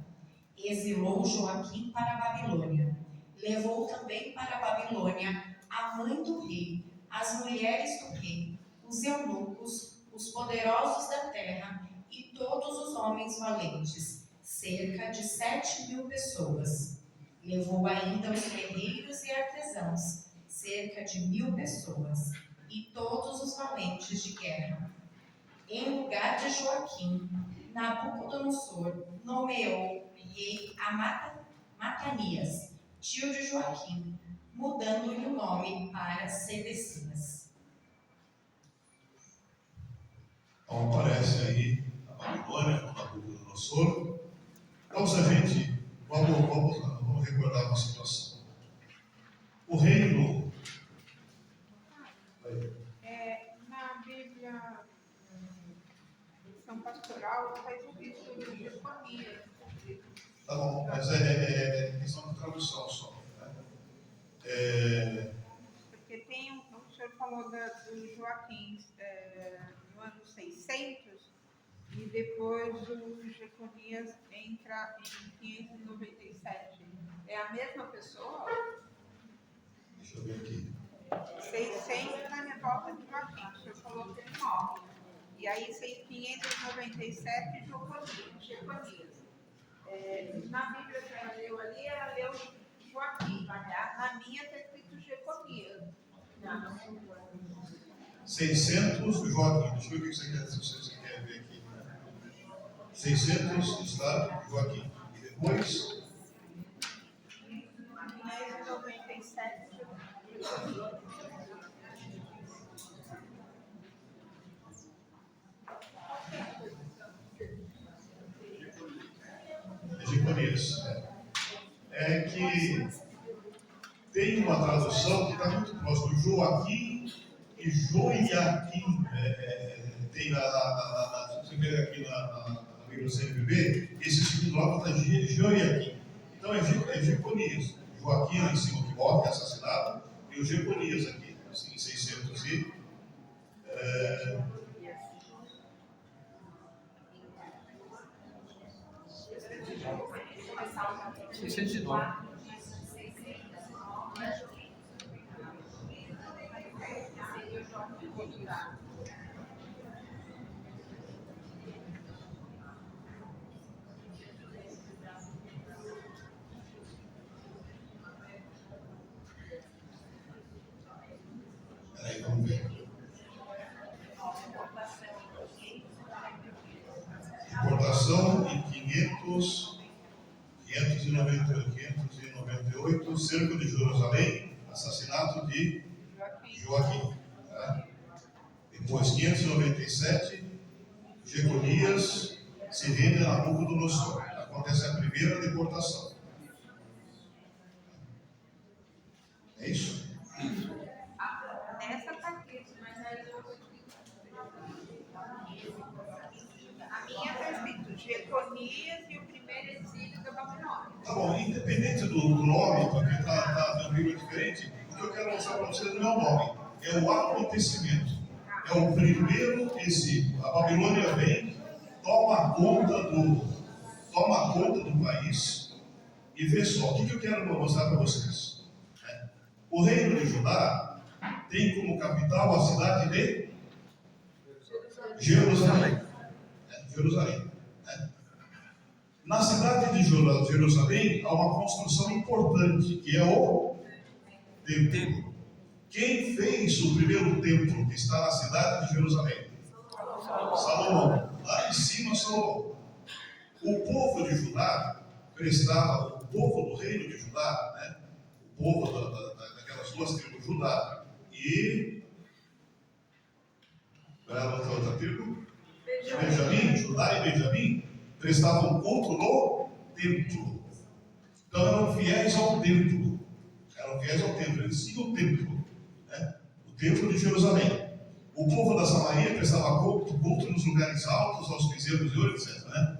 Exilou Joaquim para a Babilônia. Levou também para a Babilônia a mãe do rei, as mulheres do rei, os eunucos, os poderosos da terra e todos os homens valentes, cerca de 7.000 pessoas. Levou ainda os ferreiros e artesãos, cerca de 1.000 pessoas, e todos os valentes de guerra. Em lugar de Joaquim, Nabucodonosor nomeou rei a Matanias, tio de Joaquim, mudando-lhe o nome para Sedecias. Então aparece aí a Babilônia, com Nabucodonosor. Então, se a gente, vamos recordar uma situação. O reino... Na Bíblia, São Pastoral, faz o vídeo de Jeconias. Tá bom, mas é questão de tradução só. Né? Porque tem, o senhor falou do Joaquim no ano 600, e depois o Jeconias entra em 597. É a mesma pessoa? Deixa eu ver aqui. 600 na revolta de Joaquim, o senhor falou que ele morre. E aí, 597, Jeconias. Na Bíblia que ela leu ali, ela leu Joaquim. Na minha está escrito Jeconias. 600, Joaquim. Deixa eu ver o que você quer ver aqui. 600 está Joaquim. E depois... 597, Jeconias. É que tem uma tradução que está muito próxima. Joaquim e Joiaquim. Tem você vê aqui na Bíblia CNBB, esse segundo nome está Joiaquim. Então é Jeconias. Joaquim lá em cima que morre, é assassinado, e o Jeconias aqui, assim, em 600 e... 609. Peraí, vamos ver. Importação em 598, cerco de Jerusalém, assassinato de Joaquim. Tá? Depois, 597, Jeconias se rende a Nabucodonosor. Acontece a primeira deportação. É isso? bom, independente do nome, porque está um livro diferente, o que eu quero mostrar para vocês não é o nome, é o acontecimento. É o primeiro exílio. A Babilônia vem, toma conta do país, e vê só, o que eu quero mostrar para vocês. O reino de Judá tem como capital a cidade de Jerusalém. Jerusalém. Na cidade de Jerusalém há uma construção importante, que é o templo. Quem fez o primeiro templo que está na cidade de Jerusalém? Salomão. Lá em cima, Salomão. O povo de Judá prestava, o povo do reino de Judá, né? O povo daquelas duas tribos, Judá e... Qual era a outra tribo? Benjamim. Judá e Benjamim prestavam culto no templo. Então eram fiéis ao templo. Eles tinham o templo. Né? O templo de Jerusalém. O povo da Samaria prestava culto nos lugares altos, aos bezerros de ouro, etc. Né?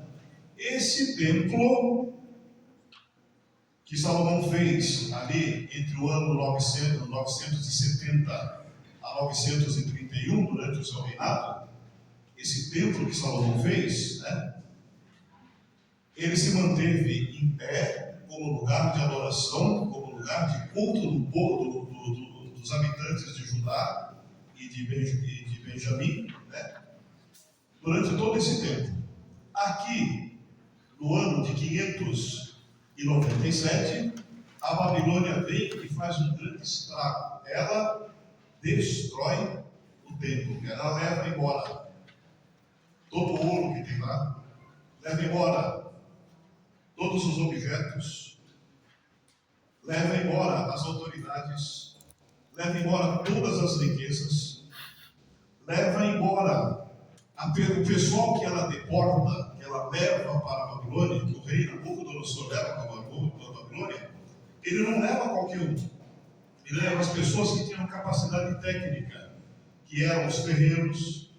Esse templo que Salomão fez ali entre o ano 970 a 931, durante o seu reinado, esse templo que Salomão fez, né, ele se manteve em pé como lugar de adoração, como lugar de culto do povo, dos habitantes de Judá e de Benjamim, né, durante todo esse tempo. Aqui, no ano de 597, a Babilônia vem e faz um grande estrago. Ela destrói o templo, ela leva embora todo o ouro que tem lá, leva embora todos os objetos, leva embora as autoridades, leva embora todas as riquezas, leva embora o pessoal que ela deporta, que ela leva para a Babilônia, que o rei Nabucodonosor leva para a Babilônia. Ele não leva qualquer um, ele leva as pessoas que tinham capacidade técnica, que eram os ferreiros,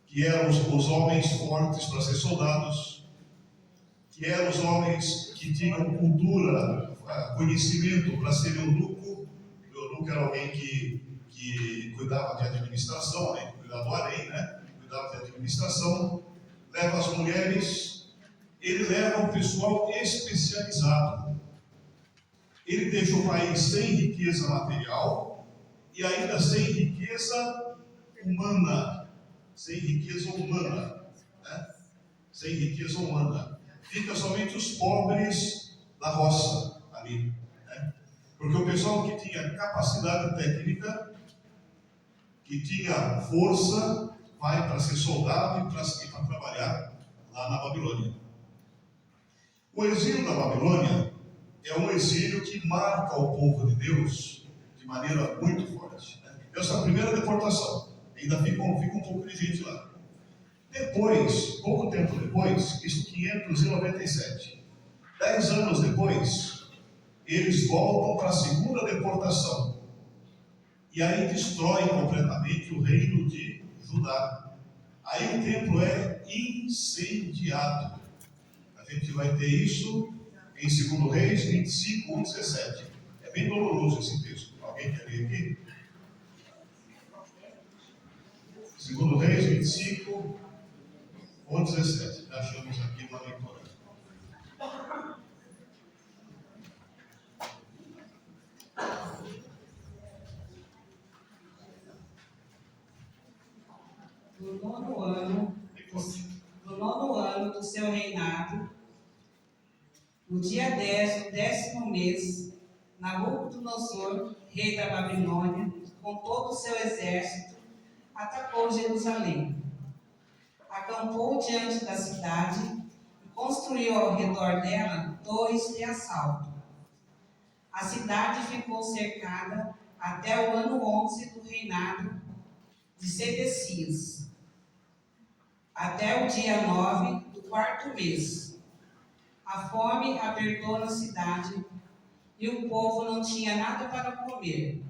que eram os homens fortes para ser soldados, que eram os homens que tinham cultura, conhecimento para ser eunuco. O eunuco era alguém que cuidava de administração, né? Cuidava do harém, né? Cuidava de administração. Leva as mulheres, ele leva um pessoal especializado. Ele deixa o país sem riqueza material e ainda sem riqueza humana. Sem riqueza humana, né? Sem riqueza humana. Fica somente os pobres da roça ali, né? Porque o pessoal que tinha capacidade técnica, que tinha força, vai para ser soldado e para trabalhar lá na Babilônia. O exílio da Babilônia é um exílio que marca o povo de Deus de maneira muito forte, né? Essa é a primeira deportação. Ainda fica um pouco de gente lá. Depois, pouco tempo depois, isso 597, 10 anos depois, eles voltam para a segunda deportação. E aí destroem completamente o reino de Judá. Aí o templo é incendiado. A gente vai ter isso em 2 Reis 25, 17. É bem doloroso esse texto. Alguém quer ler aqui? 2 Reis 25, 17. Já achamos aqui uma leitura. No nono ano do seu reinado, no dia 10 do 10º mês, Nabucodonosor, rei da Babilônia, com todo o seu exército, atacou Jerusalém. Acampou diante da cidade e construiu ao redor dela torres de assalto. A cidade ficou cercada até o ano 11 do reinado de Sedecias, até o dia 9 do 4º mês. A fome apertou na cidade e o povo não tinha nada para comer.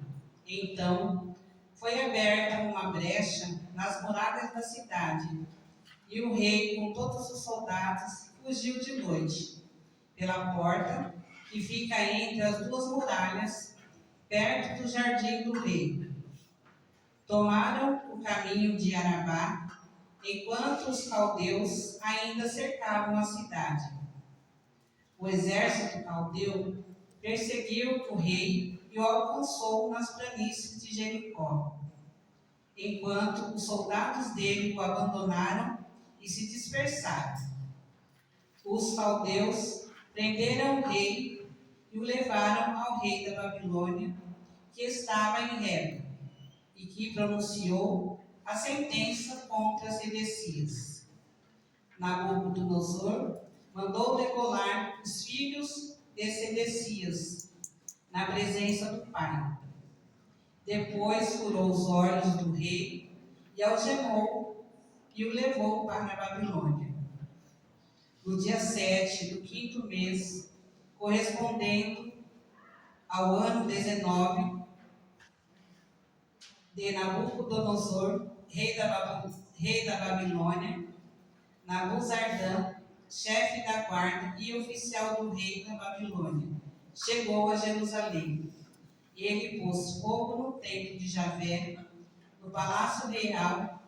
Então, foi aberta uma brecha nas muralhas da cidade, e o rei, com todos os soldados, fugiu de noite pela porta que fica entre as duas muralhas, perto do jardim do rei. Tomaram o caminho de Arabá, enquanto os caldeus ainda cercavam a cidade. O exército caldeu perseguiu o rei e o alcançou nas planícies de Jericó, enquanto os soldados dele o abandonaram e se dispersaram. Os caldeus prenderam o rei e o levaram ao rei da Babilônia, que estava em Reba, e que pronunciou a sentença contra Sedecias. Nabucodonosor mandou degolar os filhos de Sedecias na presença do pai. Depois furou os olhos do rei e algemou e o levou para a Babilônia. No dia 7 do 5º mês, correspondendo ao ano 19 de Nabucodonosor, rei da Babilônia, Nabuzardã, chefe da guarda e oficial do rei da Babilônia, chegou a Jerusalém. Ele pôs fogo no templo de Javé, no palácio real,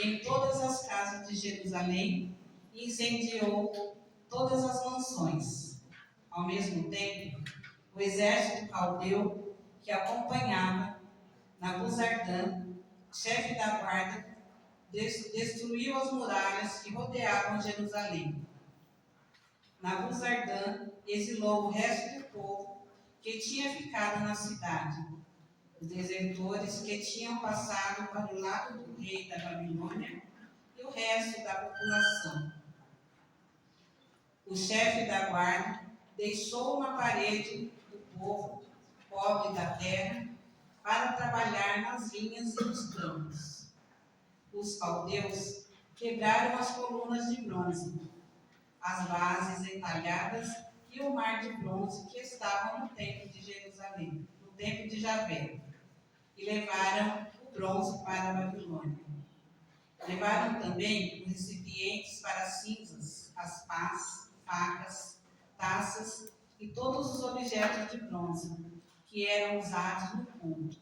em todas as casas de Jerusalém, e incendiou todas as mansões. Ao mesmo tempo, o exército caldeu que acompanhava Nabuzardã, chefe da guarda, destruiu as muralhas que rodeavam Jerusalém. Nabuzardã exilou o resto do povo que tinha ficado na cidade, os desertores que tinham passado para o lado do rei da Babilônia e o resto da população. O chefe da guarda deixou uma parede do povo pobre da terra para trabalhar nas vinhas e nos campos. Os caldeus quebraram as colunas de bronze, as bases entalhadas e o mar de bronze que estavam no templo de Jerusalém, no templo de Javé, e levaram o bronze para a Babilônia. Levaram também os recipientes para cinzas, as pás, facas, taças e todos os objetos de bronze que eram usados no culto.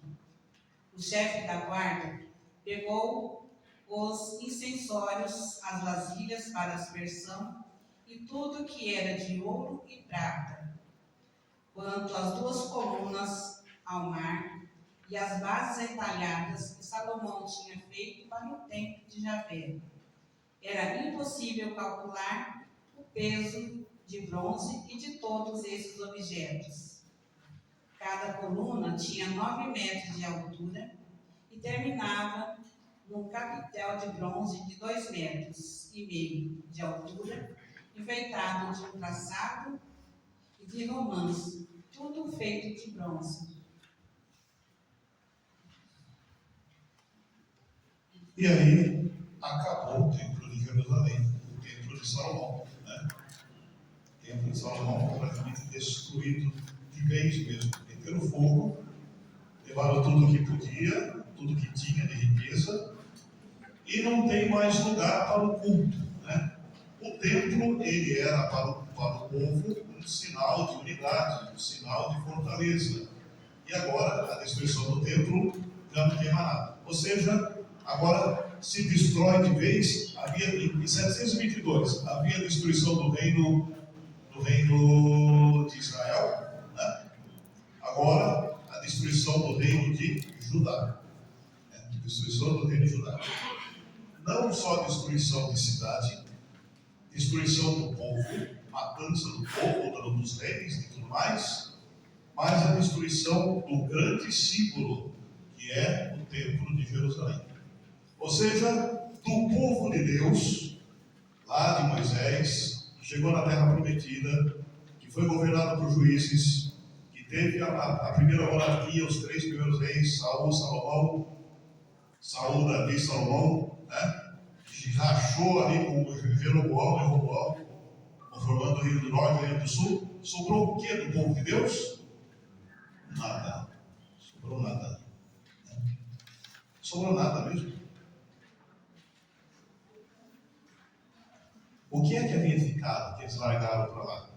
O chefe da guarda pegou os incensórios, as vasilhas para aspersão e tudo que era de ouro e prata. Quanto às duas colunas ao mar e as bases entalhadas que Salomão tinha feito para o templo de Javé, era impossível calcular o peso de bronze e de todos esses objetos. Cada coluna tinha 9 metros de altura e terminava num capitel de bronze de 2,5 metros de altura, enfeitado de um traçado e de romãs, tudo feito de bronze. E aí acabou o templo de Jerusalém, o templo de Salomão, né? O templo de Salomão completamente destruído de vez mesmo. Meteram fogo, levaram tudo o que podia, tudo que tinha de riqueza, e não tem mais lugar para o culto, né? O templo, ele era para o povo um sinal de unidade, um sinal de fortaleza. E agora, a destruição do templo já não tem mais nada. Ou seja, agora se destrói de vez. Em 722, havia a destruição do reino de Israel, né? Agora, a destruição do reino de Judá. Destruição do reino de Judá. Não só destruição de cidade, destruição do povo, matança do povo, dos reis e tudo mais, mas a destruição do grande símbolo, que é o templo de Jerusalém. Ou seja, do povo de Deus, lá de Moisés, que chegou na terra prometida, que foi governado por juízes, que teve a primeira monarquia, os 3 primeiros reis, Saul, Davi, Salomão, né? Que rachou ali com o Jeroboão e Roboão, formando o Reino do Norte e o Reino do Sul. Sobrou o que do povo de Deus? Nada. Sobrou nada. Sobrou nada mesmo. O que é que havia ficado, que eles largaram para lá?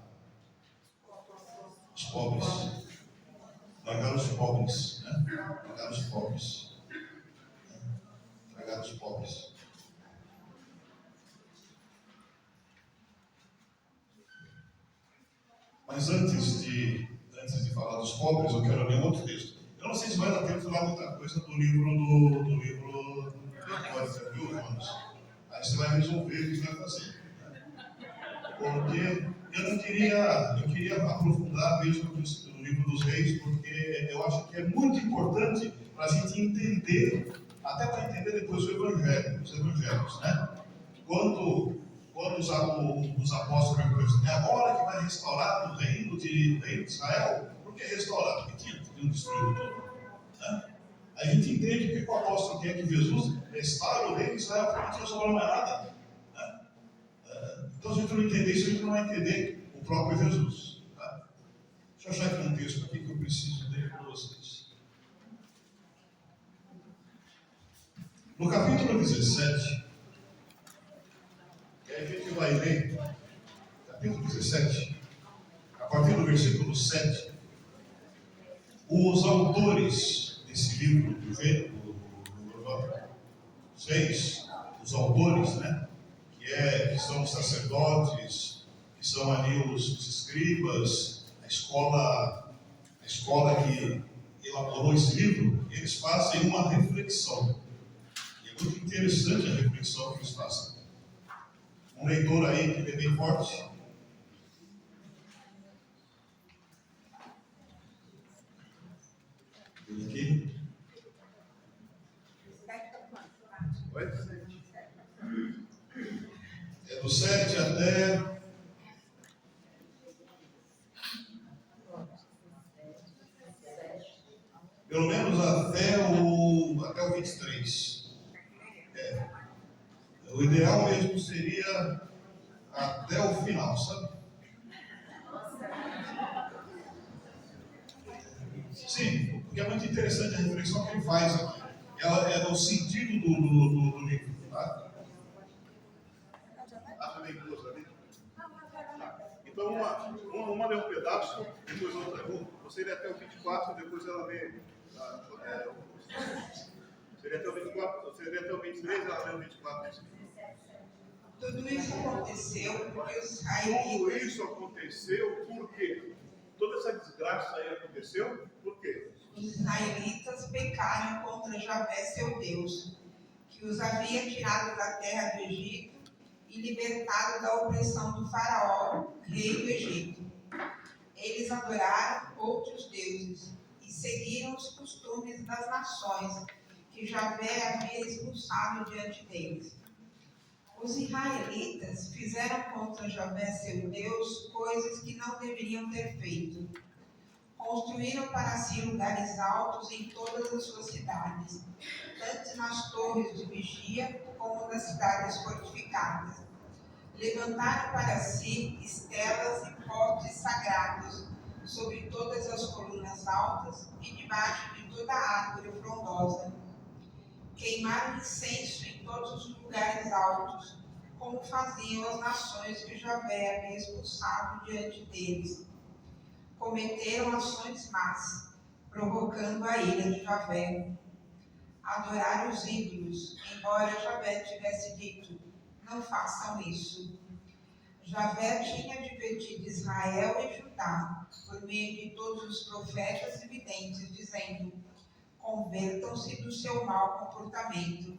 Os pobres. Tragaram os pobres, né? Tragaram os pobres. Tragaram os pobres. Mas antes de falar dos pobres, eu quero ler um outro texto. Eu não sei se vai dar tempo de falar muita coisa do livro do Retórica, viu, irmãos? Aí você vai resolver o que vai fazer. Né? Porque eu queria aprofundar mesmo no livro dos Reis, porque eu acho que é muito importante para a gente entender, até para entender depois os evangelhos, né? Quando os apóstolos perguntam assim, é agora que vai restaurar o reino de Israel? Por que restaurar? Porque tinham destruído tudo. Né? A gente entende porque o apóstolo quer que Jesus restaure o reino de Israel, porque não tinha sobrado mais nada. Né? Então, se a gente não entender isso, a gente não vai entender o próprio Jesus. Tá? Deixa eu achar aqui um texto aqui que eu preciso ler para vocês. No capítulo 17, a gente vai ler, capítulo 17, a partir do versículo 7, os autores desse livro, os reis, os autores, né, que são os sacerdotes, que são ali os escribas, a escola que elaborou esse livro, eles fazem uma reflexão. E é muito interessante a reflexão que eles fazem. Um leitor aí que é bem forte. Ele aqui. Oi? É do 7 até. Pelo menos até o 23. O ideal mesmo seria até o final, sabe? Sim, porque é muito interessante a reflexão que ele faz aqui. Ela é o sentido do livro, tá? Também duas ali. Então, uma lê um pedaço, depois outra. Você lê até o 24, depois ela lê. Você lê até o 24, você lê até o 23, ela lê o 24. Tudo isso aconteceu porque os Tudo israelitas... isso aconteceu por quê? Toda essa desgraça aí aconteceu por quê? Os israelitas pecaram contra Javé, seu Deus, que os havia tirado da terra do Egito e libertado da opressão do faraó, rei do Egito. Eles adoraram outros deuses e seguiram os costumes das nações que Javé havia expulsado diante deles. Os israelitas fizeram contra Javé, seu Deus, coisas que não deveriam ter feito. Construíram para si lugares altos em todas as suas cidades, tanto nas torres de vigia como nas cidades fortificadas. Levantaram para si estelas e postes sagrados sobre todas as colunas altas e debaixo de toda árvore frondosa. Queimaram incenso em todos os lugares altos, como faziam as nações que Javé havia expulsado diante deles. Cometeram ações más, provocando a ira de Javé. Adoraram os ídolos, embora Javé tivesse dito, não façam isso. Javé tinha advertido Israel e Judá, por meio de todos os profetas e videntes, dizendo, convertam-se do seu mau comportamento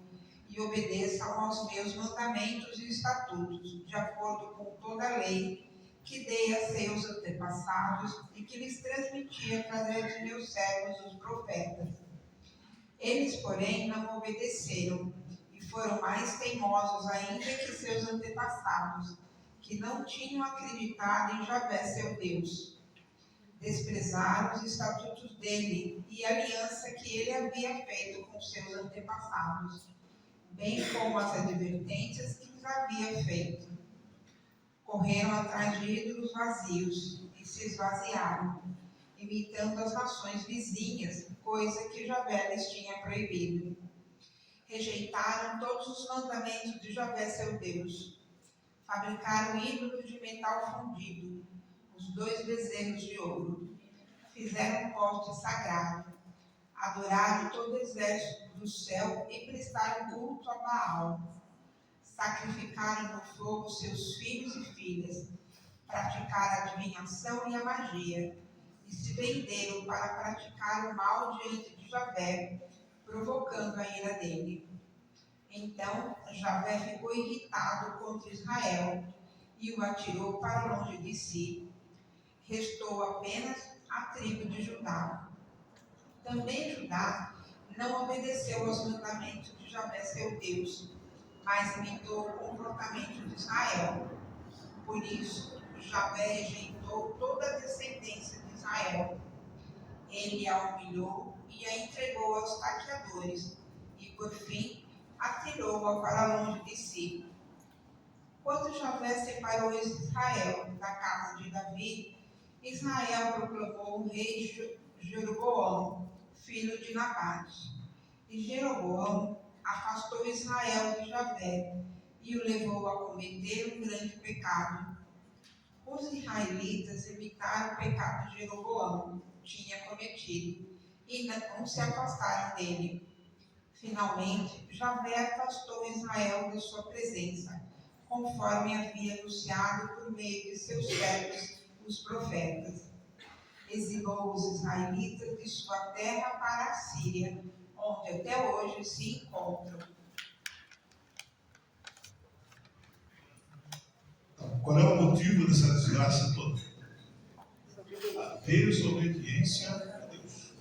e obedeçam aos meus mandamentos e estatutos, de acordo com toda a lei que dei a seus antepassados e que lhes transmiti através de meus servos, os profetas. Eles, porém, não obedeceram e foram mais teimosos ainda que seus antepassados, que não tinham acreditado em Javé, seu Deus. Desprezaram os estatutos dele e a aliança que ele havia feito com seus antepassados, bem como as advertências que lhes havia feito. Correram atrás de ídolos vazios e se esvaziaram, imitando as nações vizinhas, coisa que Javé lhes tinha proibido. Rejeitaram todos os mandamentos de Javé, seu Deus. Fabricaram ídolos de metal fundido, os 2 bezerros de ouro. Fizeram um poste sagrado, adoraram todo o exército do céu e prestaram culto a Baal. Sacrificaram no fogo seus filhos e filhas, praticaram a adivinhação e a magia, e se venderam para praticar o mal diante de Javé, provocando a ira dele. Então Javé ficou irritado contra Israel e o atirou para longe de si. Restou apenas a tribo de Judá. Também Judá não obedeceu aos mandamentos de Javé, seu Deus, mas imitou o comportamento de Israel. Por isso, Javé rejeitou toda a descendência de Israel. Ele a humilhou e a entregou aos saqueadores, e por fim atirou-a para longe de si. Quando Javé separou Israel da casa de Davi, Israel proclamou o rei Jeroboão, filho de Nabate. E Jeroboão afastou Israel de Javé e o levou a cometer um grande pecado. Os israelitas imitaram o pecado de Jeroboão tinha cometido e não se afastaram dele. Finalmente, Javé afastou Israel de sua presença, conforme havia anunciado por meio de seus servos, os profetas. Exilou os israelitas de sua terra para a Síria, onde até hoje se encontram. Então, qual é o motivo dessa desgraça toda? A desobediência a Deus.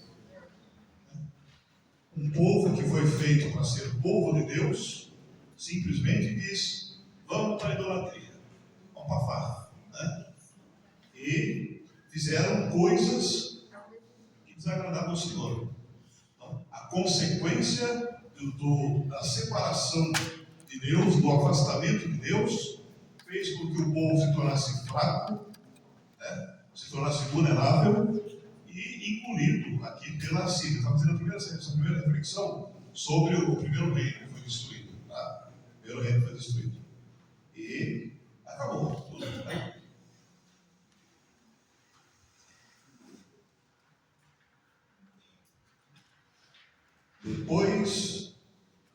Um povo que foi feito para ser povo de Deus, simplesmente diz, vamos para a idolatria, vamos para a farra, né? E fizeram coisas que desagradavam o Senhor. Então, a consequência da separação de Deus, do afastamento de Deus, fez com que o povo se tornasse fraco, né? Se tornasse vulnerável e engolido aqui pela Síria. Estamos fazendo essa primeira reflexão sobre o primeiro reino que foi destruído. Tá? O primeiro reino foi destruído. E acabou tudo. Né? Depois,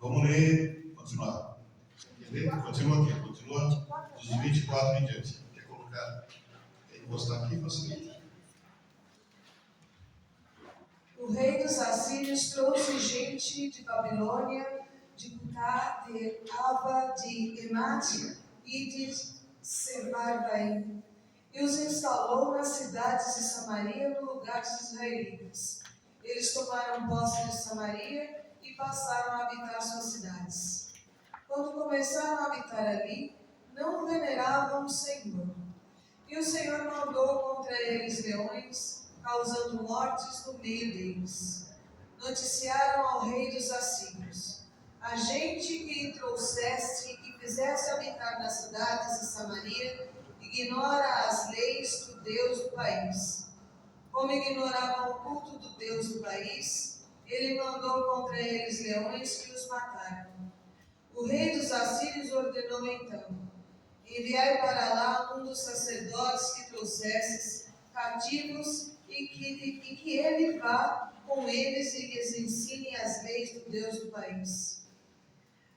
vamos ler, continuar. Continua aqui, continua dos 24 em diante. Quer colocar? Quer mostrar aqui, facilita. O rei dos assírios trouxe gente de Babilônia, de Cutá, de Ava, de Emate e de Sefarvaim, e os instalou nas cidades de Samaria no lugar dos israelitas. Eles tomaram posse de Samaria e passaram a habitar suas cidades. Quando começaram a habitar ali, não veneravam o Senhor. E o Senhor mandou contra eles leões, causando mortes no meio deles. Noticiaram ao rei dos assírios: a gente que trouxeste e fizesse habitar nas cidades de Samaria ignora as leis do Deus do país. Como ignoravam o culto do Deus do país, ele mandou contra eles leões que os mataram. O rei dos assírios ordenou então: enviai para lá um dos sacerdotes que trouxesses cativos e que ele vá com eles e lhes ensine as leis do Deus do país.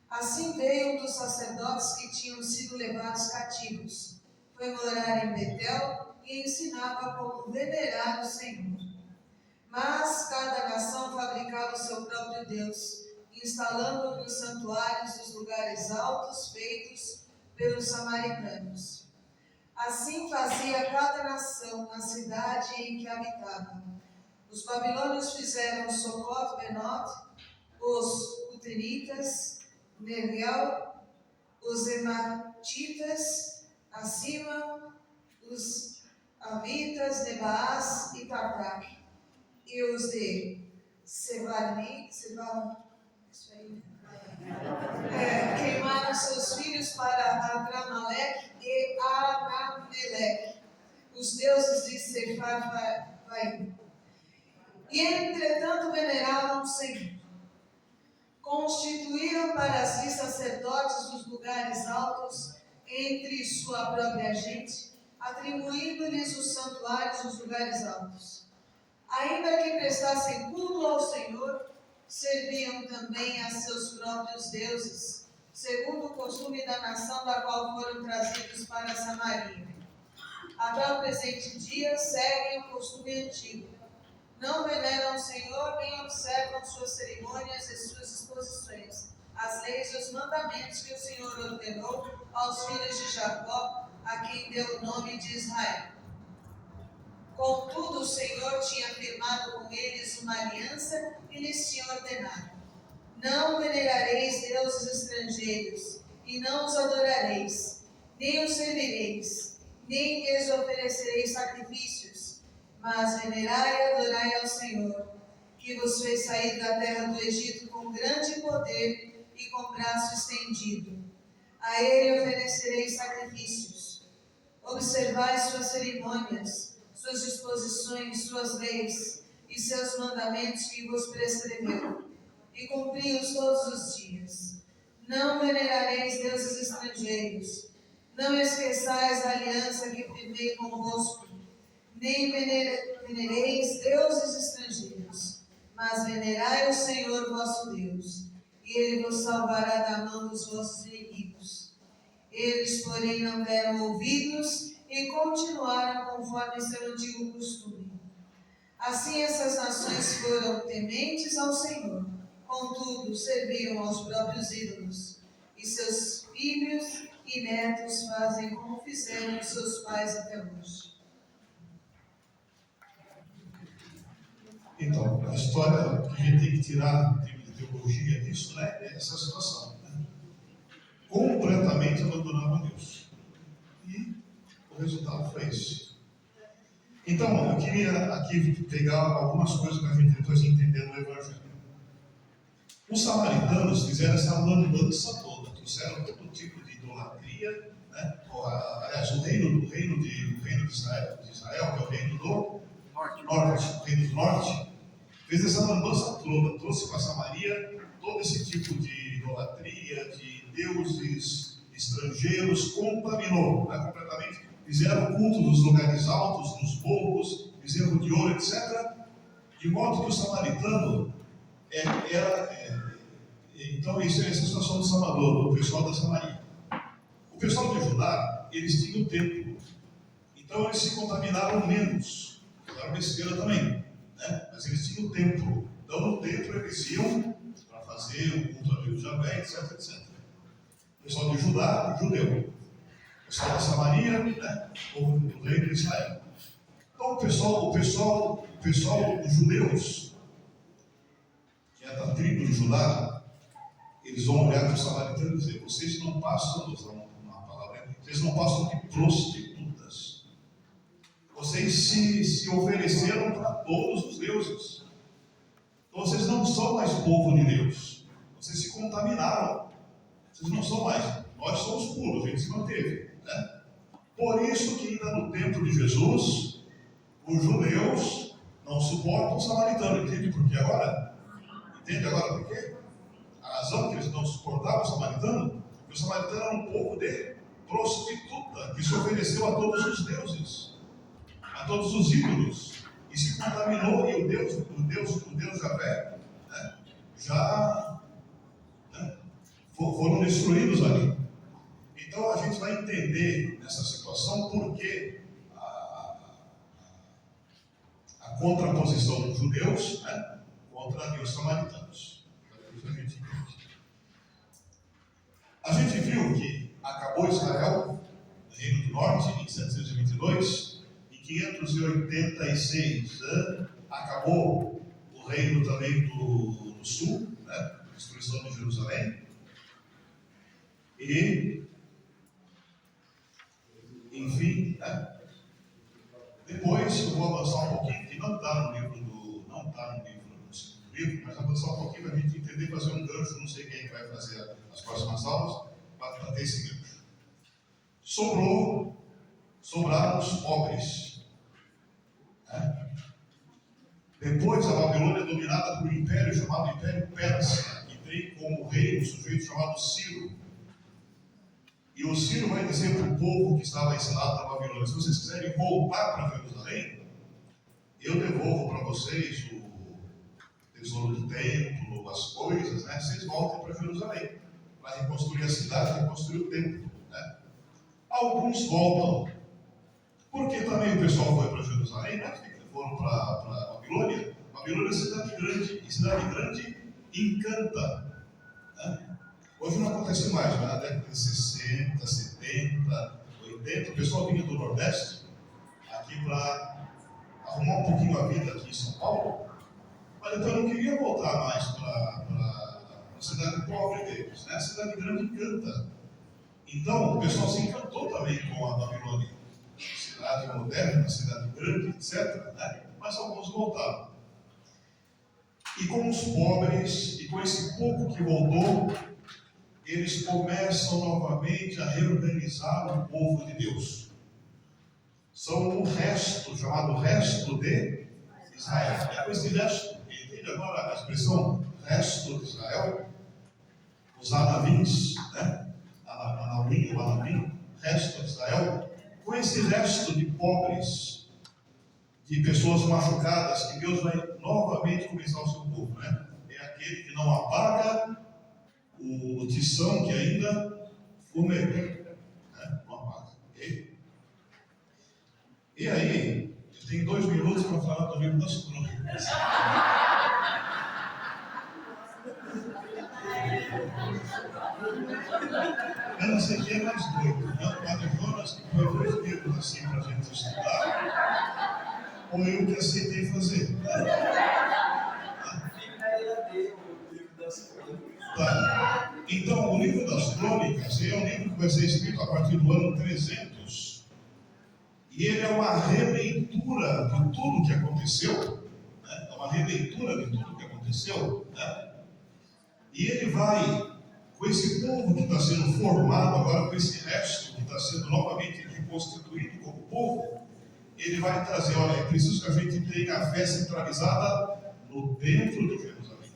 Assim veio um dos sacerdotes que tinham sido levados cativos. Foi morar em Betel e ensinava como venerar o Senhor. Mas cada nação fabricava o seu próprio Deus, instalando-o nos santuários dos lugares altos feitos pelos samaritanos. Assim fazia cada nação na cidade em que habitava. Os babilônios fizeram Socote-Benot, os Utenitas, Nergal, os Ematitas, acima, os Avitas, Nebaás e Tartak, e os de Sevarni, queimaram seus filhos para Adramaleque e Anameleque, os deuses de Sefarvaim. E entretanto veneravam o Senhor. Constituíram para si sacerdotes dos lugares altos entre sua própria gente, atribuindo-lhes os santuários nos lugares altos. Ainda que prestassem culto ao Senhor, serviam também a seus próprios deuses, segundo o costume da nação da qual foram trazidos para Samaria. Até o presente dia seguem o costume antigo. Não veneram o Senhor, nem observam suas cerimônias e suas disposições, as leis e os mandamentos que o Senhor ordenou aos filhos de Jacó, a quem deu o nome de Israel. Contudo, o Senhor tinha firmado com eles uma aliança e lhes tinha ordenado: não venerareis deuses estrangeiros, e não os adorareis, nem os servireis, nem lhes oferecereis sacrifícios, mas venerai e adorai ao Senhor, que vos fez sair da terra do Egito com grande poder e com braço estendido. A ele oferecereis sacrifícios. Observai suas cerimônias, suas disposições, suas leis e seus mandamentos que vos prescreveu, e cumpri-os todos os dias. Não venerareis deuses estrangeiros, não esqueçais a aliança que firmei convosco, nem venereis deuses estrangeiros, mas venerai o Senhor vosso Deus, e Ele vos salvará da mão dos vossos inimigos. Eles, porém, não deram ouvidos e continuaram conforme seu antigo costume. Assim essas nações foram tementes ao Senhor, contudo serviam aos próprios ídolos, e seus filhos e netos fazem como fizeram seus pais até hoje. Então, a história que a gente tem que tirar em termos de teologia disso, né, é essa situação. Né? Completamente abandonaram Deus. E o resultado foi esse. Então, eu queria aqui pegar algumas coisas para a gente depois entender no Evangelho. Os samaritanos fizeram essa lambança toda, trouxeram todo tipo de idolatria, né? Aliás, o reino de Israel, que é o reino do norte, o reino do norte, fez essa lambança toda, trouxe para Samaria todo esse tipo de idolatria, de deuses estrangeiros, contaminou, né, completamente. Fizeram culto nos lugares altos, nos morros, bezerro de ouro, etc. De modo que o samaritano então isso é essa situação do Salvador, do pessoal da Samaria. O pessoal de Judá, eles tinham o templo, então eles se contaminaram menos, fizeram besteira também, né? Mas eles tinham o templo, então no templo eles iam para fazer o culto a Deus Javé, etc, etc. O pessoal de Judá, judeu. O pessoal da Samaria, né? O reino de Israel. Então o pessoal, os judeus, que é da tribo de Judá, eles vão olhar para os samaritanos e dizer: vocês não passam, uma palavra, vocês não passam de prostitutas. Vocês se ofereceram para todos os deuses. Então vocês não são mais povo de Deus. Vocês se contaminaram. Vocês não são mais. Nós somos puros, a gente se manteve, né? Por isso que ainda no tempo de Jesus, os judeus não suportam o samaritano. Entende por quê agora? Entende agora por quê? A razão que eles não suportavam o samaritano, porque o samaritano era um povo de prostituta, que se ofereceu a todos os deuses, a todos os ídolos, e se contaminou, e o Deus Javé, né, já foram destruídos ali. Então a gente vai entender nessa situação porque a contraposição dos judeus, né, contra os samaritanos. A gente viu que acabou Israel, no Reino do Norte, em 722, em 586 acabou o reino também do Sul, né, destruição de Jerusalém, e, enfim, né, depois eu vou avançar um pouquinho, que não está no segundo livro, mas avançar um pouquinho para a gente entender, fazer um gancho, não sei quem vai fazer as próximas aulas, para ter esse gancho. Sobraram os pobres. Né? Depois a Babilônia é dominada por um império chamado Império Persa, que tem como rei um sujeito chamado Ciro. E o Ciro vai dizer para o povo que estava exilado na Babilônia: se vocês quiserem voltar para Jerusalém, eu devolvo para vocês o tesouro do templo, as coisas, né? Vocês voltem para Jerusalém, para reconstruir a cidade, reconstruir o templo, né? Alguns voltam, porque também o pessoal foi para Jerusalém, né? Foram para Babilônia. Babilônia é cidade grande, e cidade grande encanta, né? Hoje não acontece mais, mas na década de 60, 70, 80, o pessoal vinha do Nordeste aqui para arrumar um pouquinho a vida aqui em São Paulo, mas então não queria voltar mais para a cidade pobre deles, né? A cidade grande encanta. Então o pessoal se encantou também com a Babilônia, cidade moderna, cidade grande, etc., né? Mas alguns voltaram. E com os pobres, e com esse pouco que voltou, eles começam novamente a reorganizar o povo de Deus. São o resto, chamado resto de Israel. É com esse resto, entende agora a expressão resto de Israel? Os anavins, né? Anavim, resto de Israel. Com esse resto de pobres, de pessoas machucadas, que Deus vai novamente começar o seu povo, né? É aquele que não apaga o tição que ainda fumega, né? Não apaga, ok? E aí, eu tenho 2 minutos para falar do livro das Crônicas. Eu não sei quem é mais doido, né? O Padre Jonas que foi 2 livros assim para a gente estudar, ou eu que aceitei fazer. Tá. Então, o livro das Crônicas é um livro que vai ser escrito a partir do ano 300, e ele é uma releitura de tudo que aconteceu, né? É uma releitura de tudo que aconteceu, né? E ele vai, com esse povo que está sendo formado agora, com esse resto que está sendo novamente reconstituído como povo, ele vai trazer: olha, é preciso que a gente tenha a fé centralizada no templo de Jerusalém.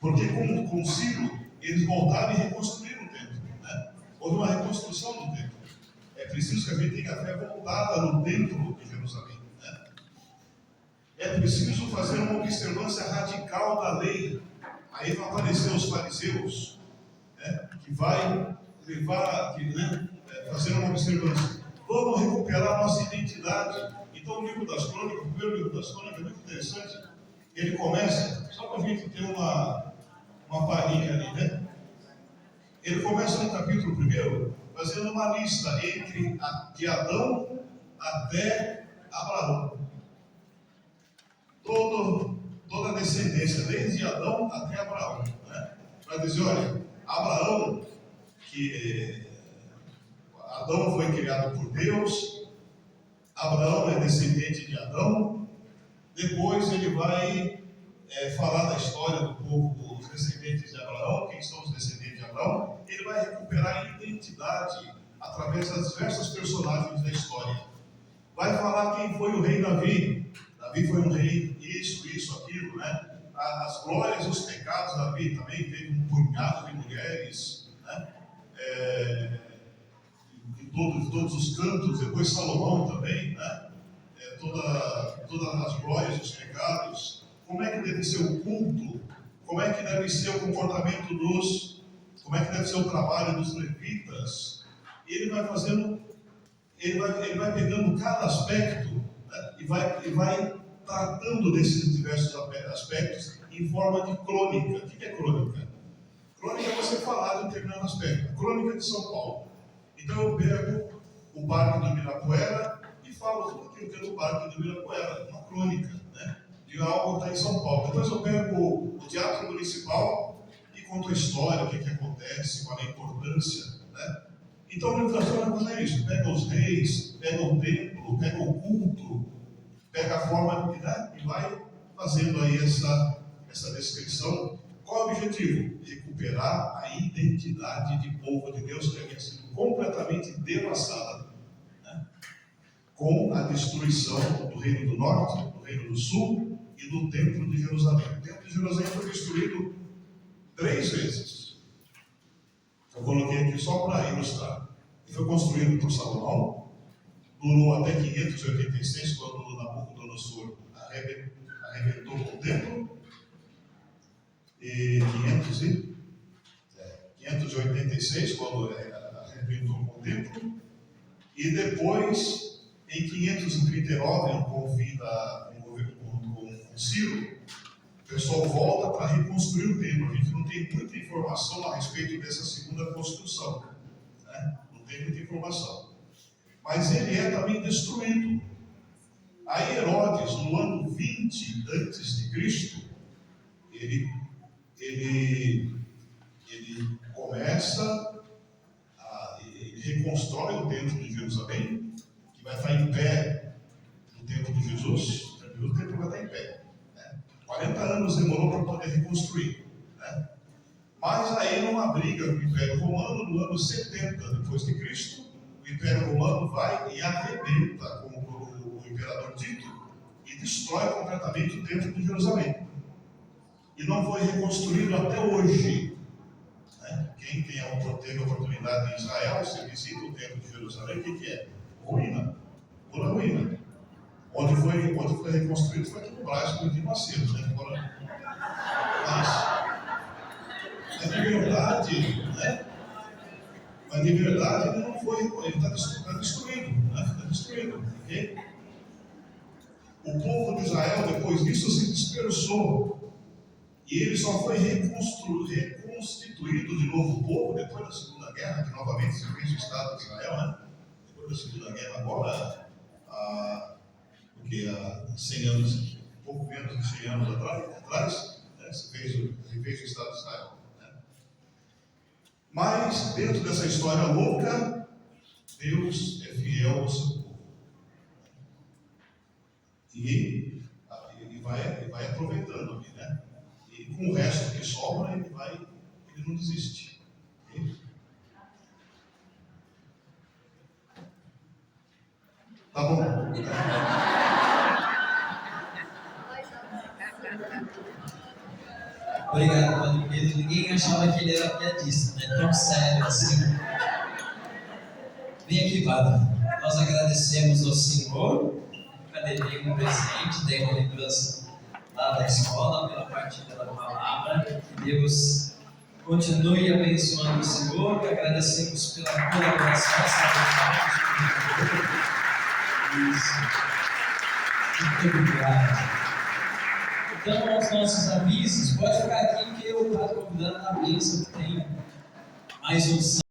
Porque com o concílio, eles voltaram e reconstruíram o templo, né? Houve uma reconstrução do templo. É preciso que a gente tenha a fé voltada no templo de Jerusalém, né? É preciso fazer uma observância radical da lei. Aí vão aparecer os fariseus, né? Que vai levar, fazer uma observância. Vamos recuperar a nossa identidade. Então o livro das Crônicas, o primeiro livro das Crônicas é muito interessante. Ele começa, só para a gente ter uma palhinha ali, né? Ele começa no capítulo 1 fazendo uma lista de Adão até Abraão. Toda a descendência, desde Adão até Abraão, né? Para dizer: olha, Abraão, Adão foi criado por Deus, Abraão é descendente de Adão. Depois ele vai falar da história do povo, dos descendentes de Abraão, quem são os descendentes de Abraão. Ele vai recuperar a identidade através das diversas personagens da história. Vai falar quem foi o rei Davi. Davi foi um rei, isso, aquilo, né? As glórias e os pecados. Davi também teve um punhado de mulheres, né? De todos os cantos. Depois Salomão também, né? Todas as glórias e os pecados. Como é que deve ser o culto? Como é que deve ser o comportamento como é que deve ser o trabalho dos levitas? Ele vai fazendo, ele vai pegando cada aspecto, né? e vai tratando desses diversos aspectos em forma de crônica. O que é crônica? Crônica é você falar de um determinado aspecto. A crônica de São Paulo. Então eu pego o Parque do Ibirapuera e falo tudo aquilo que é do Parque do Ibirapuera, uma crônica, né? De algo que está em São Paulo. Depois eu pego o Teatro Municipal e conto a história, o que acontece, qual é a importância, né? Então o livro das Crônicas é isso: pega os reis, pega o templo, pega o culto, pega a forma, né? E vai fazendo aí essa descrição. Qual é o objetivo? Recuperar a identidade de povo de Deus que havia sido completamente devassada, né? Com a destruição do Reino do Norte, do Reino do Sul e do Templo de Jerusalém. O Templo de Jerusalém foi destruído 3 vezes. Eu coloquei aqui só para ilustrar. Ele foi construído por Salomão, durou até 586, quando Nabucodonosor arrebentou com o templo, e 586, quando arrebentou com o templo, e depois, em 539, com Ciro, o pessoal volta para reconstruir o templo. A gente não tem muita informação a respeito dessa segunda construção, né? Não tem muita informação. Mas ele é também destruído. Aí Herodes, no ano 20 a.C., ele começa, ele reconstrói o templo de Jerusalém, que vai estar em pé no tempo de Jesus. O templo vai estar em pé. 40 anos demorou para poder reconstruir, né? Mas aí, numa briga com o Império Romano, no ano 70 depois de Cristo, o Império Romano vai e arrebenta com o imperador Tito e destrói completamente o templo de Jerusalém. E não foi reconstruído até hoje, né? Quem teve a oportunidade em Israel, você visita o templo de Jerusalém, o que é? Ruína, pura ruína. Onde foi reconstruído foi aqui no Brás, com o de Macedo, né? Mas de verdade, né? Mas de verdade ele não foi, ele está destruído, né? Está destruído, ok? O povo de Israel, depois disso, se dispersou. E ele só foi reconstituído de novo povo depois da Segunda Guerra, que novamente se fez o Estado de Israel, né? Depois da Segunda Guerra, agora, porque há 100 anos, pouco menos de 100 anos atrás, né, se fez o Estado de Israel. Né? Mas, dentro dessa história louca, Deus é fiel ao seu povo. E vai aproveitando ali, né? E com o resto que sobra, ele não desiste. Okay? Tá bom. Obrigado, Padre Pedro. Ninguém achava que ele era piadista, né? Tão sério assim. Vem aqui, Padre. Nós agradecemos ao Senhor. Cadê? Dei um presente, dei uma lembrança lá da escola, pela partilha da palavra. Que Deus continue abençoando o Senhor. Agradecemos pela colaboração. Isso. Muito obrigado. Então, aos nossos avisos, pode ficar aqui que eu estou convidando a bênção que tem mais um